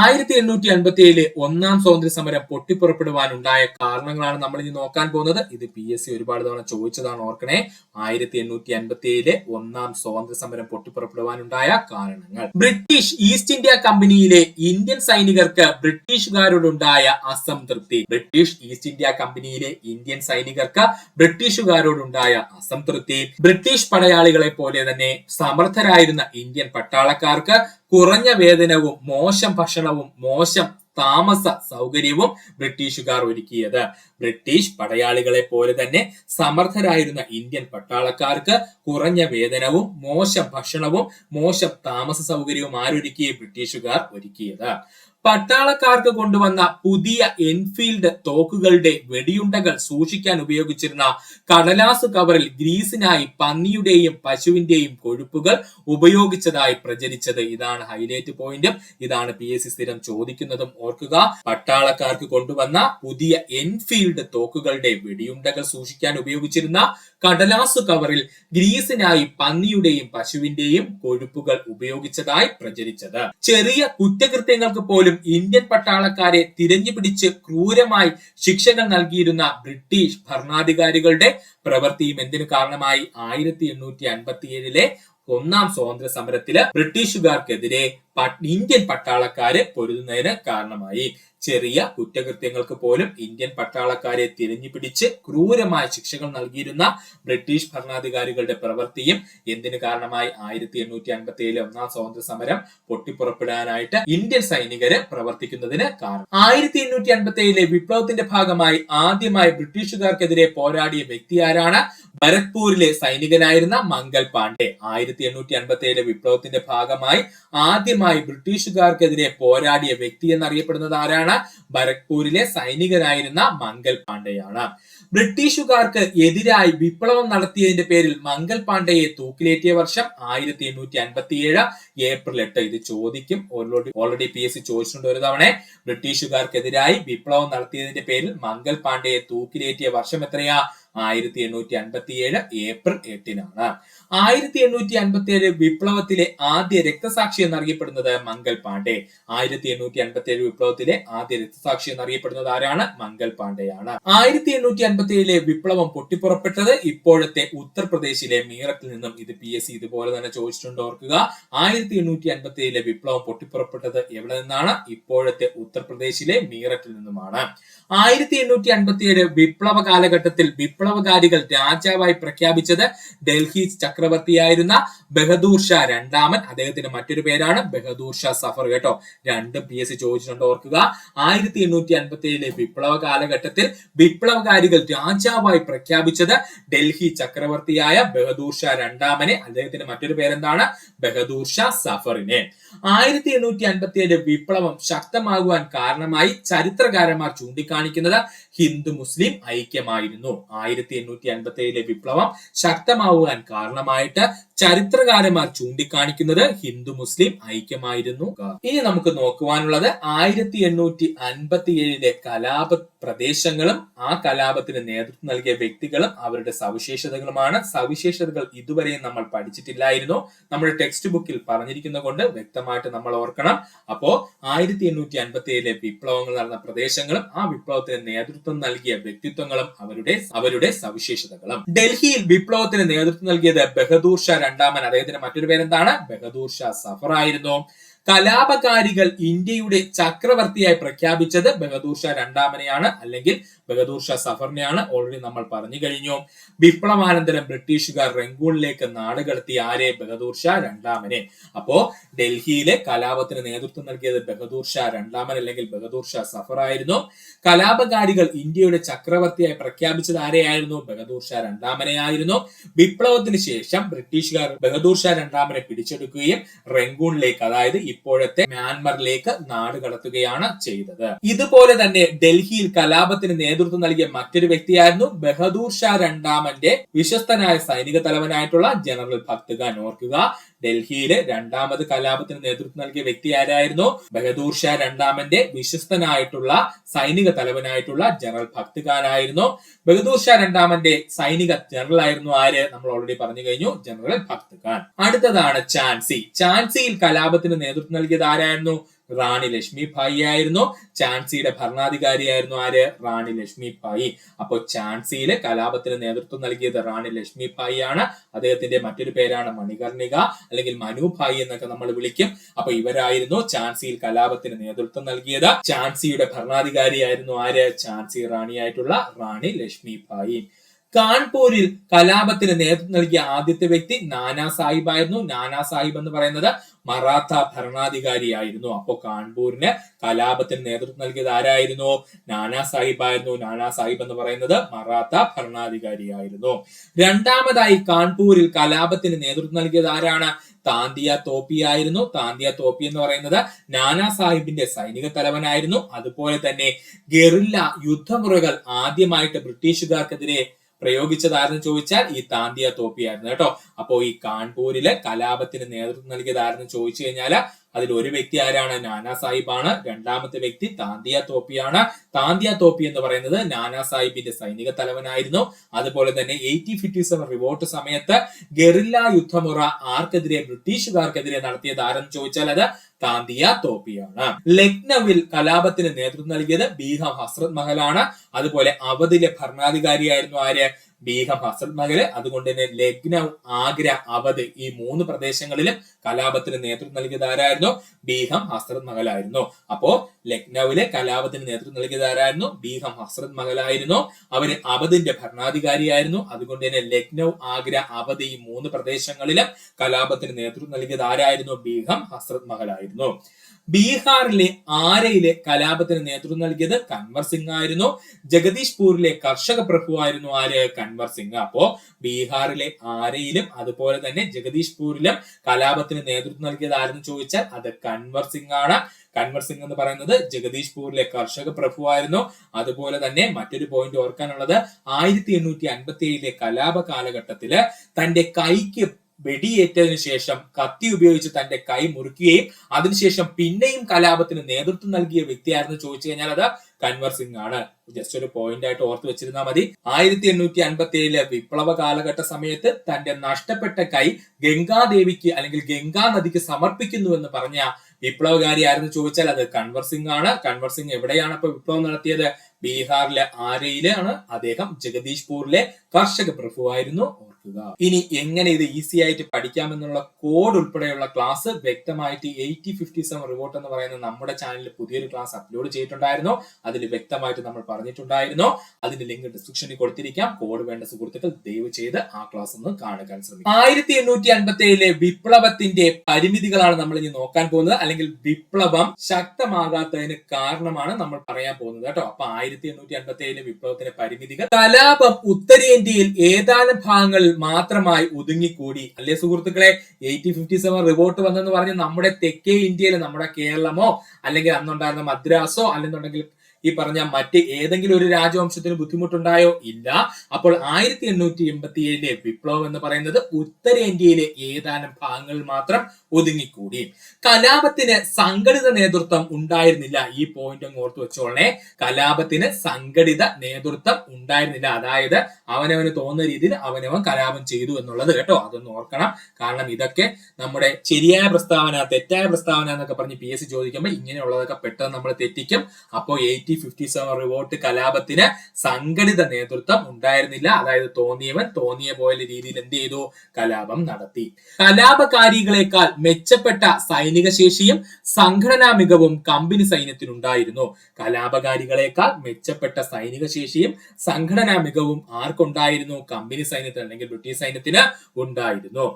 1857 ഒന്നാം സ്വാതന്ത്ര്യ സമരം പൊട്ടിപ്പുറപ്പെടുവാനുണ്ടായ കാരണങ്ങളാണ് നമ്മൾ ഇനി നോക്കാൻ പോകുന്നത്. ഇത് PSC ഒരുപാട് തവണ ചോദിച്ചതാണ്, ഓർക്കണേ. 1857 ഒന്നാം സ്വാതന്ത്ര്യ സമരം പൊട്ടിപ്പുറപ്പെടുവാനുണ്ടായ കാരണങ്ങൾ. ബ്രിട്ടീഷ് ഈസ്റ്റ് ഇന്ത്യ കമ്പനിയിലെ ഇന്ത്യൻ സൈനികർക്ക് ബ്രിട്ടീഷുകാരോടുണ്ടായ അസംതൃപ്തി. ബ്രിട്ടീഷ് ഈസ്റ്റ് ഇന്ത്യ കമ്പനിയിലെ ഇന്ത്യൻ സൈനികർക്ക് ബ്രിട്ടീഷുകാരോടുണ്ടായ അസംതൃപ്തി. ബ്രിട്ടീഷ് പടയാളികളെ പോലെ തന്നെ സമർത്ഥരായിരുന്ന ഇന്ത്യൻ പട്ടാളക്കാർക്ക് കുറഞ്ഞ വേതനവും മോശം ഭക്ഷണവും മോശം താമസ സൗകര്യവും ബ്രിട്ടീഷുകാർ ഒരുക്കിയത്. ബ്രിട്ടീഷ് പടയാളികളെ പോലെ തന്നെ സമർത്ഥരായിരുന്ന ഇന്ത്യൻ പട്ടാളക്കാർക്ക് കുറഞ്ഞ വേതനവും മോശം ഭക്ഷണവും മോശം താമസ സൗകര്യവും ആരൊരുക്കിയ? ബ്രിട്ടീഷുകാർ ഒരുക്കിയത്. പട്ടാളക്കാർക്ക് കൊണ്ടുവന്ന പുതിയ എൻഫീൽഡ് തോക്കുകളുടെ വെടിയുണ്ടകൾ സൂക്ഷിക്കാൻ ഉപയോഗിച്ചിരുന്ന കടലാസ് കവറിൽ ഗ്രീസിനായി പന്നിയുടെയും പശുവിന്റെയും കൊഴുപ്പുകൾ ഉപയോഗിച്ചതായി പ്രചരിച്ചത്. ഇതാണ് ഹൈലൈറ്റ് പോയിന്റും. ഇതാണ് PSC സ്ഥിരം ചോദിക്കുന്നതും. ഓർക്കുക, പട്ടാളക്കാർക്ക് കൊണ്ടുവന്ന പുതിയ എൻഫീൽഡ് തോക്കുകളുടെ വെടിയുണ്ടകൾ സൂക്ഷിക്കാൻ ഉപയോഗിച്ചിരുന്ന കടലാസ് കവറിൽ ഗ്രീസിനായി പന്നിയുടെയും പശുവിന്റെയും കൊഴുപ്പുകൾ ഉപയോഗിച്ചതായി പ്രചരിച്ചത്. ചെറിയ കുറ്റകൃത്യങ്ങൾക്ക് പോലും ഇന്ത്യൻ പട്ടാളക്കാരെ തിരഞ്ഞുപിടിച്ച് ക്രൂരമായി ശിക്ഷകൾ നൽകിയിരുന്ന ബ്രിട്ടീഷ് ഭരണാധികാരികളുടെ പ്രവൃത്തിയും എന്തിനു കാരണമായി? 1857 ഒന്നാം സ്വാതന്ത്ര്യ സമരത്തില് ബ്രിട്ടീഷുകാർക്കെതിരെ ഇന്ത്യൻ പട്ടാളക്കാരെ പൊരുതുന്നതിന് കാരണമായി. ചെറിയ കുറ്റകൃത്യങ്ങൾക്ക് പോലും ഇന്ത്യൻ പട്ടാളക്കാരെ തിരഞ്ഞു പിടിച്ച് ക്രൂരമായ ശിക്ഷകൾ നൽകിയിരുന്ന ബ്രിട്ടീഷ് ഭരണാധികാരികളുടെ പ്രവൃത്തിയും എന്തിനു കാരണമായി? 1857 ഒന്നാം സ്വാതന്ത്ര്യ സമരം പൊട്ടിപ്പുറപ്പെടാനായിട്ട് ഇന്ത്യൻ സൈനികര് പ്രവർത്തിക്കുന്നതിന് കാരണം. 1857 വിപ്ലവത്തിന്റെ ഭാഗമായി ആദ്യമായി ബ്രിട്ടീഷുകാർക്കെതിരെ പോരാടിയ വ്യക്തി ആരാണ്? ഭരത്പൂരിലെ സൈനികനായിരുന്ന മംഗൽ പാണ്ഡെ. 1857 വിപ്ലവത്തിന്റെ ഭാഗമായി ആദ്യമായി ബ്രിട്ടീഷുകാർക്കെതിരെ പോരാടിയ വ്യക്തി എന്നറിയപ്പെടുന്നത് ആരാണ്? ഭരത്പൂരിലെ സൈനികനായിരുന്ന മംഗൽ പാണ്ഡെയാണ്. ബ്രിട്ടീഷുകാർക്ക് എതിരായി വിപ്ലവം നടത്തിയതിന്റെ പേരിൽ മംഗൽ പാണ്ഡെയെ തൂക്കിലേറ്റിയ വർഷം 1857 ഏപ്രിൽ 8. ഇത് ചോദിക്കും, ഓൾറെഡി PSC ചോദിച്ചിട്ടുണ്ട് ഒരു തവണ. ബ്രിട്ടീഷുകാർക്കെതിരായി വിപ്ലവം നടത്തിയതിന്റെ പേരിൽ മംഗൽ പാണ്ഡെയെ തൂക്കിലേറ്റിയ വർഷം എത്രയാ? 1857 ഏപ്രിൽ 8. 1857 വിപ്ലവത്തിലെ ആദ്യ രക്തസാക്ഷി എന്നറിയപ്പെടുന്നത് മംഗൽ പാണ്ഡെ. 1857 വിപ്ലവത്തിലെ ആദ്യ രക്തസാക്ഷി എന്നറിയപ്പെടുന്നത് ആരാണ്? മംഗൽ പാണ്ഡെയാണ്. 1857 വിപ്ലവം പൊട്ടിപ്പുറപ്പെട്ടത് ഇപ്പോഴത്തെ ഉത്തർപ്രദേശിലെ മീററ്റിൽ നിന്നും. ഇത് PSC ഇതുപോലെ തന്നെ ചോദിച്ചിട്ടുണ്ട്, ഓർക്കുക. 1857 വിപ്ലവം പൊട്ടിപ്പുറപ്പെട്ടത് എവിടെ നിന്നാണ്? ഇപ്പോഴത്തെ ഉത്തർപ്രദേശിലെ മീററ്റിൽ നിന്നുമാണ്. 1857 വിപ്ലവ കാലഘട്ടത്തിൽ വിപ്ലവകാരികൾ രാജാവായി പ്രഖ്യാപിച്ചത് ഡൽഹി ചക്രവർത്തിയായിരുന്ന ബഹദൂർ ഷാ രണ്ടാമൻ. അദ്ദേഹത്തിന്റെ മറ്റൊരു പേരാണ് ബഹദൂർ ഷാ സഫർ. കേട്ടോ, രണ്ടും PSC ചോദിച്ചിട്ടുണ്ട്, ഓർക്കുക. 1857 വിപ്ലവ കാലഘട്ടത്തിൽ വിപ്ലവകാരികൾ രാജാവായി പ്രഖ്യാപിച്ചത് ഡൽഹി ചക്രവർത്തിയായ ബഹദൂർ ഷാ രണ്ടാമനെ. അദ്ദേഹത്തിന്റെ മറ്റൊരു പേരെന്താണ്? ബഹദൂർ ഷാ സഫറിനെ. 1857 വിപ്ലവം ശക്തമാകുവാൻ കാരണമായി ചരിത്രകാരന്മാർ ചൂണ്ടിക്കാണിക്കുന്നത് ഹിന്ദു മുസ്ലിം ഐക്യമായിരുന്നു. 1857 വിപ്ലവം ശക്തമാവുവാൻ കാരണമായിട്ട് ചരിത്രകാരന്മാർ ചൂണ്ടിക്കാണിക്കുന്നത് ഹിന്ദു മുസ്ലിം ഐക്യമായിരുന്നു. ഇനി നമുക്ക് നോക്കുവാനുള്ളത് 1857 കലാപ പ്രദേശങ്ങളും ആ കലാപത്തിന് നേതൃത്വം നൽകിയ വ്യക്തികളും അവരുടെ സവിശേഷതകളുമാണ്. സവിശേഷതകൾ ഇതുവരെയും നമ്മൾ പഠിച്ചിട്ടില്ലായിരുന്നു. നമ്മുടെ ടെക്സ്റ്റ് ബുക്കിൽ പറഞ്ഞിരിക്കുന്ന കൊണ്ട് വ്യക്തമായിട്ട് നമ്മൾ ഓർക്കണം. അപ്പോ 1857 വിപ്ലവങ്ങൾ നടന്ന പ്രദേശങ്ങളും ആ വിപ്ലവത്തിന് നേതൃത്വം നൽകിയ വ്യക്തിത്വങ്ങളും അവരുടെ സവിശേഷതകളും. ഡൽഹിയിൽ വിപ്ലവത്തിന് നേതൃത്വം നൽകിയത് ബഹദൂർ ഷാ രണ്ടാമൻ. അദ്ദേഹത്തിന്റെ മറ്റൊരു പേരെന്താണ്? ബഹദൂർ ഷാ സഫർ ആയിരുന്നു. കലാപകാരികൾ ഇന്ത്യയുടെ ചക്രവർത്തിയായി പ്രഖ്യാപിച്ചത് ബഹദൂർ ഷാ രണ്ടാമനെയാണ്, അല്ലെങ്കിൽ ബഹദൂർ ഷാ സഫറിനെയാണ്. ഓൾറെഡി നമ്മൾ പറഞ്ഞു കഴിഞ്ഞു. വിപ്ലവാനന്തരം ബ്രിട്ടീഷുകാർ റംഗൂണിലേക്ക് നാടുകടത്തിയ ആരെ? ബഹദൂർ ഷാ രണ്ടാമനെ. അപ്പോ ഡൽഹിയിലെ കലാപത്തിന് നേതൃത്വം നൽകിയത് ബഹദൂർ ഷാ രണ്ടാമൻ അല്ലെങ്കിൽ ബഹദൂർ ഷാ സഫർ ആയിരുന്നു. കലാപകാരികൾ ഇന്ത്യയുടെ ചക്രവർത്തിയായി പ്രഖ്യാപിച്ചത് ആരെയായിരുന്നു? ബഹദൂർ ഷാ രണ്ടാമനെ ആയിരുന്നു. വിപ്ലവത്തിന് ശേഷം ബ്രിട്ടീഷുകാർ ബഹദൂർ ഷാ രണ്ടാമനെ പിടിച്ചെടുക്കുകയും റംഗൂണിലേക്ക്, അതായത് ഇപ്പോഴത്തെ മ്യാൻമറിലേക്ക് നാട് കടത്തുകയാണ് ചെയ്തത്. ഇതുപോലെ തന്നെ ഡൽഹിയിൽ കലാപത്തിന് നേതൃത്വം നൽകിയ മറ്റൊരു വ്യക്തിയായിരുന്നു ബഹദൂർ ഷാ രണ്ടാമന്റെ വിശ്വസ്തനായ സൈനിക തലവനായിട്ടുള്ള ജനറൽ ഭക്ത് ഖാൻ. ഓർക്കുക, ഡൽഹിയിലെ രണ്ടാമത് കലാപത്തിന് നേതൃത്വം നൽകിയ വ്യക്തി ആരായിരുന്നു? ബഹദൂർ ഷാ രണ്ടാമന്റെ വിശ്വസ്തനായിട്ടുള്ള സൈനിക തലവനായിട്ടുള്ള ജനറൽ ഭക്ത് ഖാൻ ആയിരുന്നു. ബഹദൂർ ഷാ രണ്ടാമന്റെ സൈനിക ജനറൽ ആയിരുന്നു ആര്? നമ്മൾ ഓൾറെഡി പറഞ്ഞു കഴിഞ്ഞു, ജനറൽ ഭക്ത് ഖാൻ. അടുത്തതാണ് ഝാൻസി. ഝാൻസിയിൽ കലാപത്തിന് നേതൃത്വം നൽകിയത് ആരായിരുന്നു? റാണി ലക്ഷ്മി ഭായി ആയിരുന്നു. ഝാൻസിയുടെ ഭരണാധികാരിയായിരുന്നു ആര്? റാണി ലക്ഷ്മി ഭായി. അപ്പോൾ ഝാൻസിയിലെ കലാപത്തിന് നേതൃത്വം നൽകിയത് റാണി ലക്ഷ്മി ഭായി ആണ്. അദ്ദേഹത്തിന്റെ മറ്റൊരു പേരാണ് മണികർണിക അല്ലെങ്കിൽ മനുഭായി എന്നൊക്കെ നമ്മൾ വിളിക്കും. അപ്പൊ ഇവരായിരുന്നു ഝാൻസിയിൽ കലാപത്തിന് നേതൃത്വം നൽകിയത്. ഝാൻസിയുടെ ഭരണാധികാരിയായിരുന്നു ആര്? ഝാൻസി റാണിയായിട്ടുള്ള റാണി ലക്ഷ്മി ഭായി. കാൺപൂരിൽ കലാപത്തിന് നേതൃത്വം നൽകിയ ആദ്യത്തെ വ്യക്തി നാനാ സാഹിബ് ആയിരുന്നു. നാനാ സാഹിബ് എന്ന് പറയുന്നത് മറാത്ത ഭരണാധികാരിയായിരുന്നു. അപ്പോ കാൺപൂരിന് കലാപത്തിന് നേതൃത്വം നൽകിയത് ആരായിരുന്നു? നാനാ സാഹിബ് ആയിരുന്നു. നാനാ സാഹിബ് എന്ന് പറയുന്നത് മറാത്ത ഭരണാധികാരിയായിരുന്നു. രണ്ടാമതായി കാൺപൂരിൽ കലാപത്തിന് നേതൃത്വം നൽകിയത് ആരാണ്? താന്തിയ തോപ്പി ആയിരുന്നു. താന്തിയ തോപ്പി എന്ന് പറയുന്നത് നാനാ സാഹിബിന്റെ സൈനിക തലവനായിരുന്നു. അതുപോലെ തന്നെ ഗറില്ല യുദ്ധമുറകൾ ആദ്യമായിട്ട് ബ്രിട്ടീഷുകാർക്കെതിരെ പ്രയോഗിച്ചതാരെന്ന് ചോദിച്ചാൽ ഈ താന്തിയ തോപ്പി ആയിരുന്നു കേട്ടോ. അപ്പോ ഈ കാൺപൂരിലെ കലാപത്തിന് നേതൃത്വം നൽകിയത് ആരെന്ന് ചോദിച്ചു കഴിഞ്ഞാൽ അതിൽ ഒരു വ്യക്തി ആരാണ്? നാനാ സാഹിബ് ആണ്. രണ്ടാമത്തെ വ്യക്തി താന്തിയ തോപ്പിയാണ്. താന്തിയ തോപ്പി എന്ന് പറയുന്നത് നാനാ സാഹിബിന്റെ സൈനിക തലവനായിരുന്നു. അതുപോലെ തന്നെ 1857 റിവോൾട്ട് സമയത്ത് ഗറില്ല യുദ്ധമുറ ആർക്കെതിരെ? ബ്രിട്ടീഷുകാർക്കെതിരെ നടത്തിയത് ആരെന്ന് ചോദിച്ചാൽ അത് താന്തിയ തോപ്പിയാണ്. ലക്നൌവിൽ കലാപത്തിന് നേതൃത്വം നൽകിയത് ബീഗം ഹസ്രത് മഹലാണ്. അതുപോലെ അവധിലെ ഭരണാധികാരിയായിരുന്നു ആര്? ബീഹം, ഹസ്രത് മഹൽ, അതുകൊണ്ട് തന്നെ ലക്നൗ, ആഗ്ര, അവധ് ഈ 3 പ്രദേശങ്ങളിലും കലാപത്തിന് നേതൃത്വം നൽകിയത് ആരായിരുന്നു? ബീഹം, ഹസ്രത് മഹൽ ആയിരുന്നു. അപ്പോ ലക്നൌവിലെ കലാപത്തിന് നേതൃത്വം നൽകിയത് ആരായിരുന്നു? ബീഹം, ഹസ്രത് മഹൽ ആയിരുന്നു. അവര് അവധിന്റെ ഭരണാധികാരിയായിരുന്നു. അതുകൊണ്ട് തന്നെ ലക്നൗ, ആഗ്ര, അവധ് ഈ 3 പ്രദേശങ്ങളിലും കലാപത്തിന് നേതൃത്വം നൽകിയത് ആരായിരുന്നു? ബീഹം, ഹസ്രത് മഹൽ ആയിരുന്നു. ബീഹാറിലെ ആരയിലെ കലാപത്തിന് നേതൃത്വം നൽകിയത് കൻവർ സിംഗ് ആയിരുന്നു. ജഗദീഷ്പൂരിലെ കർഷക പ്രഭുവായിരുന്നു ആര്? കൻവർ സിംഗ്. അപ്പോ ബീഹാറിലെ ആരയിലും അതുപോലെ തന്നെ ജഗദീഷ്പൂരിലും കലാപത്തിന് നേതൃത്വം നൽകിയത് ആരെന്ന് ചോദിച്ചാൽ അത് കൻവർ സിംഗ് ആണ്. കൻവർ സിംഗ് എന്ന് പറയുന്നത് ജഗദീഷ്പൂരിലെ കർഷക പ്രഭുവായിരുന്നു. അതുപോലെ തന്നെ മറ്റൊരു പോയിന്റ് ഓർക്കാനുള്ളത് 1857 കലാപ കാലഘട്ടത്തില് തന്റെ കൈക്ക് വെടിയേറ്റതിനു ശേഷം കത്തി ഉപയോഗിച്ച് തന്റെ കൈ മുറിക്കുകയും അതിനുശേഷം പിന്നെയും കലാപത്തിന് നേതൃത്വം നൽകിയ വ്യക്തിയായിരുന്നു ചോദിച്ചു കഴിഞ്ഞാൽ അത് കൻവർ സിംഗ് ആണ്. ജസ്റ്റ് ഒരു പോയിന്റ് ആയിട്ട് ഓർത്ത് വെച്ചിരുന്നാൽ മതി. 1857 വിപ്ലവ കാലഘട്ട സമയത്ത് തന്റെ നഷ്ടപ്പെട്ട കൈ ഗംഗാദേവിക്ക് അല്ലെങ്കിൽ ഗംഗാ നദിക്ക് സമർപ്പിക്കുന്നു എന്ന് പറഞ്ഞ വിപ്ലവകാരി ആരെന്ന് ചോദിച്ചാൽ അത് കൻവർ സിംഗ് ആണ്. കൻവർ സിംഗ് എവിടെയാണ് അപ്പൊ വിപ്ലവം നടത്തിയത്? ബീഹാറിലെ ആരയിലാണ്. അദ്ദേഹം ജഗദീഷ്പൂരിലെ കർഷക പ്രഭുവായിരുന്നു. ഇനി എങ്ങനെ ഇത് ഈസി ആയിട്ട് പഠിക്കാമെന്നുള്ള കോഡ് ഉൾപ്പെടെയുള്ള ക്ലാസ് വ്യക്തമായിട്ട് 8057 റിവോർട്ട് എന്ന് പറയുന്ന നമ്മുടെ ചാനലിൽ പുതിയൊരു ക്ലാസ് അപ്ലോഡ് ചെയ്തിട്ടുണ്ടായിരുന്നു. അതിൽ വ്യക്തമായിട്ട് നമ്മൾ പറഞ്ഞിട്ടുണ്ടായിരുന്നു. അതിന്റെ ലിങ്ക് ഡിസ്ക്രിപ്ഷനിൽ കൊടുത്തിരിക്കാം. കോഡ് വേണ്ട സുഹൃത്തുക്കൾ ദയവ് ചെയ്ത് ആ ക്ലാസ് ഒന്ന് കാണുവാൻ ശ്രമിക്കും. 1857 വിപ്ലവത്തിന്റെ പരിമിതികളാണ് നമ്മൾ ഇനി നോക്കാൻ പോകുന്നത്. അല്ലെങ്കിൽ വിപ്ലവം ശക്തമാകാത്തതിന് കാരണമാണ് നമ്മൾ പറയാൻ പോകുന്നത് കേട്ടോ. അപ്പൊ 1857 വിപ്ലവത്തിന്റെ പരിമിതികൾ. കലാപം ഉത്തരേന്ത്യയിൽ ഏതാനും ഭാഗങ്ങളിൽ മാത്രമായി ഒതുങ്ങിക്കൂടി. അല്ലേ സുഹൃത്തുക്കളെ? 1857 റിവോർട്ട് വന്നെന്ന് പറഞ്ഞ് നമ്മുടെ തെക്കേ ഇന്ത്യയിൽ, നമ്മുടെ കേരളമോ അല്ലെങ്കിൽ അന്നുണ്ടായിരുന്ന മദ്രാസോ അല്ലെന്നുണ്ടെങ്കിൽ ഈ പറഞ്ഞ മറ്റ് ഏതെങ്കിലും ഒരു രാജവംശത്തിന് ബുദ്ധിമുട്ടുണ്ടായോ? ഇല്ല. അപ്പോൾ 1887 വിപ്ലവം എന്ന് പറയുന്നത് ഉത്തരേന്ത്യയിലെ ഏതാനും ഭാഗങ്ങളിൽ മാത്രം ഒതുങ്ങിക്കൂടി. കലാപത്തിന് സംഘടിത നേതൃത്വം ഉണ്ടായിരുന്നില്ല. ഈ പോയിന്റ് അങ്ങ് ഓർത്ത് വെച്ചോളേ. കലാപത്തിന് സംഘടിത നേതൃത്വം ഉണ്ടായിരുന്നില്ല. അതായത് അവനവന് തോന്നുന്ന രീതിയിൽ അവനവൻ കലാപം ചെയ്തു എന്നുള്ളത് കേട്ടോ. അതൊന്ന് ഓർക്കണം. കാരണം ഇതൊക്കെ നമ്മുടെ ശരിയായ പ്രസ്താവന, തെറ്റായ പ്രസ്താവന എന്നൊക്കെ പറഞ്ഞ് PSC ചോദിക്കുമ്പോൾ ഇങ്ങനെയുള്ളതൊക്കെ പെട്ടെന്ന് നമ്മൾ തെറ്റിക്കും. അപ്പോ 1857 റിവോർട്ട് കലാപത്തിന് സംഘടിത നേതൃത്വം ഉണ്ടായിരുന്നില്ല. അതായത് തോന്നിയവൻ തോന്നിയ പോലെ രീതിയിൽ എന്ത് ചെയ്തു? കലാപം നടത്തി. കലാപകാരികളെക്കാൾ മെച്ചപ്പെട്ട സൈനിക ശേഷിയും സംഘടനാ മികവും കമ്പനി സൈന്യത്തിനുണ്ടായിരുന്നു. കലാപകാരികളെക്കാൾ മെച്ചപ്പെട്ട സൈനിക ശേഷിയും സംഘടനാ മികവും ആർക്കുണ്ടായിരുന്നു? കമ്പനി സൈന്യത്തിന് അല്ലെങ്കിൽ ബ്രിട്ടീഷ് സൈന്യത്തിന് ഉണ്ടായിരുന്നു.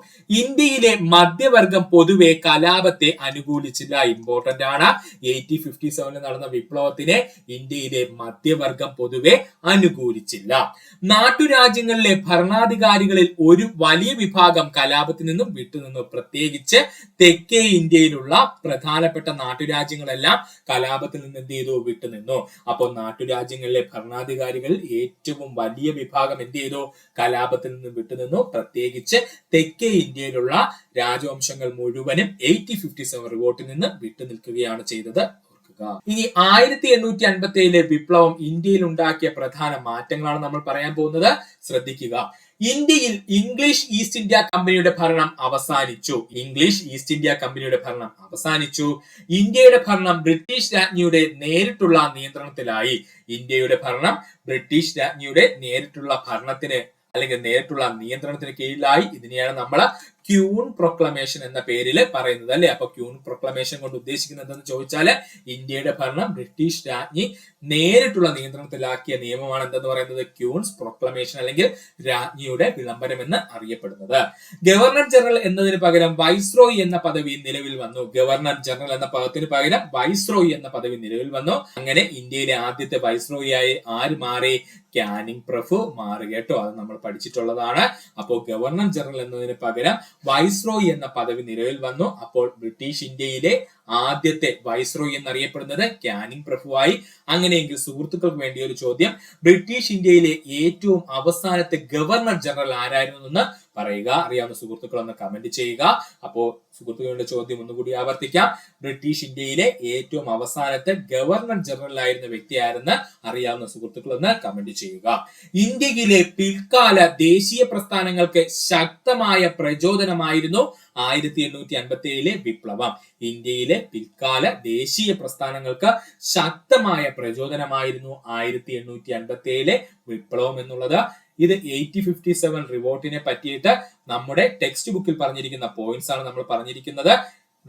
ഇന്ത്യയിലെ മധ്യവർഗം പൊതുവെ കലാപത്തെ അനുകൂലിച്ചില്ല. ഇമ്പോർട്ടന്റ് ആണ്. 1857 നടന്ന വിപ്ലവത്തിനെ ഇന്ത്യയിലെ മധ്യവർഗം പൊതുവെ അനുകൂലിച്ചില്ല. നാട്ടുരാജ്യങ്ങളിലെ ഭരണാധികാരികളിൽ ഒരു വലിയ വിഭാഗം കലാപത്തിൽ നിന്നും വിട്ടുനിന്നു. പ്രത്യേകിച്ച് തെക്കേ ഇന്ത്യയിലുള്ള പ്രധാനപ്പെട്ട നാട്ടുരാജ്യങ്ങളെല്ലാം കലാപത്തിൽ നിന്ന് എന്ത് ചെയ്തു? വിട്ടുനിന്നു. അപ്പോൾ നാട്ടുരാജ്യങ്ങളിലെ ഭരണാധികാരികളിൽ ഏറ്റവും വലിയ വിഭാഗം എന്ത് ചെയ്തു? കലാപത്തിൽ നിന്ന് വിട്ടുനിന്നു. പ്രത്യേകിച്ച് തെക്കേ ഇന്ത്യയിലുള്ള രാജവംശങ്ങൾ മുഴുവനും 1857 റിവോർട്ടിൽ നിന്ന് വിട്ടുനിൽക്കുകയാണ് ചെയ്തത്. ഇനി 1857 വിപ്ലവം ഇന്ത്യയിൽ ഉണ്ടാക്കിയ പ്രധാന മാറ്റങ്ങളാണ് നമ്മൾ പറയാൻ പോകുന്നത്. ശ്രദ്ധിക്കുക. ഇന്ത്യയിൽ ഇംഗ്ലീഷ് ഈസ്റ്റ് ഇന്ത്യ കമ്പനിയുടെ ഭരണം അവസാനിച്ചു. ഇംഗ്ലീഷ് ഈസ്റ്റ് ഇന്ത്യ കമ്പനിയുടെ ഭരണം അവസാനിച്ചു. ഇന്ത്യയുടെ ഭരണം ബ്രിട്ടീഷ് രാജ്ഞിയുടെ നേരിട്ടുള്ള നിയന്ത്രണത്തിലായി. ഇന്ത്യയുടെ ഭരണം ബ്രിട്ടീഷ് രാജ്ഞിയുടെ നേരിട്ടുള്ള ഭരണത്തിന് അല്ലെങ്കിൽ നേരിട്ടുള്ള നിയന്ത്രണത്തിന് കീഴിലായി. ഇതിനെയാണ് നമ്മൾ ക്യൂൺ പ്രൊക്ലമേഷൻ എന്ന പേരിൽ പറയുന്നത് അല്ലെ. അപ്പൊ ക്യൂൺ പ്രൊക്ലമേഷൻ കൊണ്ട് ഉദ്ദേശിക്കുന്നത് എന്തെന്ന് ചോദിച്ചാല് ഇന്ത്യയുടെ ഭരണം ബ്രിട്ടീഷ് രാജ്ഞി നേരിട്ടുള്ള നിയന്ത്രണത്തിലാക്കിയ നിയമമാണ് എന്തെന്ന് പറയുന്നത്? ക്യൂൺസ് പ്രൊക്ലമേഷൻ അല്ലെങ്കിൽ രാജ്ഞിയുടെ വിളംബരം എന്ന് അറിയപ്പെടുന്നത്. ഗവർണർ ജനറൽ എന്നതിന് പകരം വൈസ്രോയി എന്ന പദവി നിലവിൽ വന്നു. ഗവർണർ ജനറൽ എന്ന പദത്തിന് പകരം വൈസ്രോയി എന്ന പദവി നിലവിൽ വന്നു. അങ്ങനെ ഇന്ത്യയിലെ ആദ്യത്തെ വൈസ്രോയി ആയി ആര് മാറി? കാനിങ് പ്രഭു മാറി കേട്ടോ. അത് നമ്മൾ പഠിച്ചിട്ടുള്ളതാണ്. അപ്പോൾ ഗവർണർ ജനറൽ എന്നതിന് പകരം വൈസ്രോയി എന്ന പദവി നിലവിൽ വന്നു. അപ്പോൾ ബ്രിട്ടീഷ് ഇന്ത്യയിലെ ആദ്യത്തെ വൈസ്രോയി എന്നറിയപ്പെടുന്നത് കാനിങ് പ്രഭുവായി. അങ്ങനെയെങ്കിൽ സുഹൃത്തുക്കൾക്ക് വേണ്ടി ഒരു ചോദ്യം. ബ്രിട്ടീഷ് ഇന്ത്യയിലെ ഏറ്റവും അവസാനത്തെ ഗവർണർ ജനറൽ ആരായിരുന്നു എന്ന് പറയുക. അറിയാവുന്ന സുഹൃത്തുക്കൾ ഒന്ന് കമന്റ് ചെയ്യുക. അപ്പോ സുഹൃത്തുക്കളുടെ ചോദ്യം ഒന്നുകൂടി ആവർത്തിക്കാം. ബ്രിട്ടീഷ് ഇന്ത്യയിലെ ഏറ്റവും അവസാനത്തെ ഗവർണർ ജനറൽ ആയിരുന്ന വ്യക്തി ആരെന്ന് അറിയാവുന്ന സുഹൃത്തുക്കൾ ഒന്ന് കമന്റ് ചെയ്യുക. ഇന്ത്യയിലെ പിൽക്കാല ദേശീയ പ്രസ്ഥാനങ്ങൾക്ക് ശക്തമായ പ്രചോദനമായിരുന്നു 1857 വിപ്ലവം. ഇന്ത്യയിലെ പിൽക്കാല ദേശീയ പ്രസ്ഥാനങ്ങൾക്ക് ശക്തമായ പ്രചോദനമായിരുന്നു 1857 വിപ്ലവം എന്നുള്ളത്. ഇത് 8057 റിവോട്ടിനെ പറ്റിയിട്ട് നമ്മുടെ ടെക്സ്റ്റ് ബുക്കിൽ പറഞ്ഞിരിക്കുന്ന പോയിന്റ്സ് ആണ് നമ്മൾ പറഞ്ഞിരിക്കുന്നത്.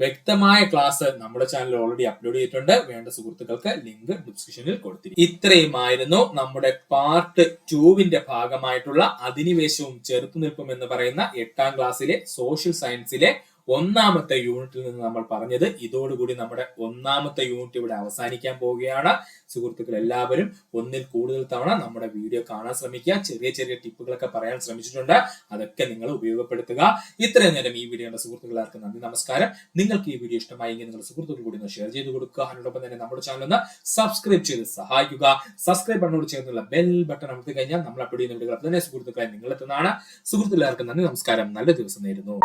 വ്യക്തമായ ക്ലാസ് നമ്മുടെ ചാനലിൽ ഓൾറെഡി അപ്ലോഡ് ചെയ്തിട്ടുണ്ട്. വേണ്ട സുഹൃത്തുക്കൾക്ക് ലിങ്ക് ഡിസ്ക്രിപ്ഷനിൽ കൊടുത്തിരിക്കും. ഇത്രയുമായിരുന്നു നമ്മുടെ പാർട്ട് 2വിന്റെ ഭാഗമായിട്ടുള്ള അധിനിവേശവും ചെറുത്തുനിൽപ്പും എന്ന് പറയുന്ന 8ാം ക്ലാസ്സിലെ സോഷ്യൽ സയൻസിലെ 1ാമത്തെ യൂണിറ്റിൽ നിന്ന് നമ്മൾ പറഞ്ഞത്. ഇതോടുകൂടി നമ്മുടെ 1ാമത്തെ യൂണിറ്റ് ഇവിടെ അവസാനിക്കാൻ പോവുകയാണ്. സുഹൃത്തുക്കൾ എല്ലാവരും ഒന്നിൽ കൂടുതൽ തവണ നമ്മുടെ വീഡിയോ കാണാൻ ശ്രമിക്കുക. ചെറിയ ചെറിയ ടിപ്പുകളൊക്കെ പറയാൻ ശ്രമിച്ചിട്ടുണ്ട്, അതൊക്കെ നിങ്ങൾ ഉപയോഗപ്പെടുത്തുക. ഇത്രയും നേരം ഈ വീഡിയോ സുഹൃത്തുക്കൾക്ക് നന്ദി, നമസ്കാരം. നിങ്ങൾക്ക് ഈ വീഡിയോ ഇഷ്ടമായെങ്കിൽ നിങ്ങൾ സുഹൃത്തുക്കൾ കൂടി ഒന്ന് ഷെയർ ചെയ്ത് കൊടുക്കുക. അതിനോടൊപ്പം തന്നെ നമ്മുടെ ചാനൽ ഒന്ന് സബ്സ്ക്രൈബ് ചെയ്ത് സഹായിക്കുക. സബ്സ്ക്രൈബ് ബട്ടണോട് ചേർന്നുള്ള ബെൽ ബട്ടൺ അമർത്തി കഴിഞ്ഞാൽ നമ്മൾ അപ്ലോഡ് ചെയ്യുന്ന വീഡിയോകൾ തന്നെ സുഹൃത്തുക്കളെ നിങ്ങൾ എത്തുന്നതാണ്. സുഹൃത്തുക്കൾക്ക് നന്ദി, നമസ്കാരം. നല്ല ദിവസം നേരുന്നു.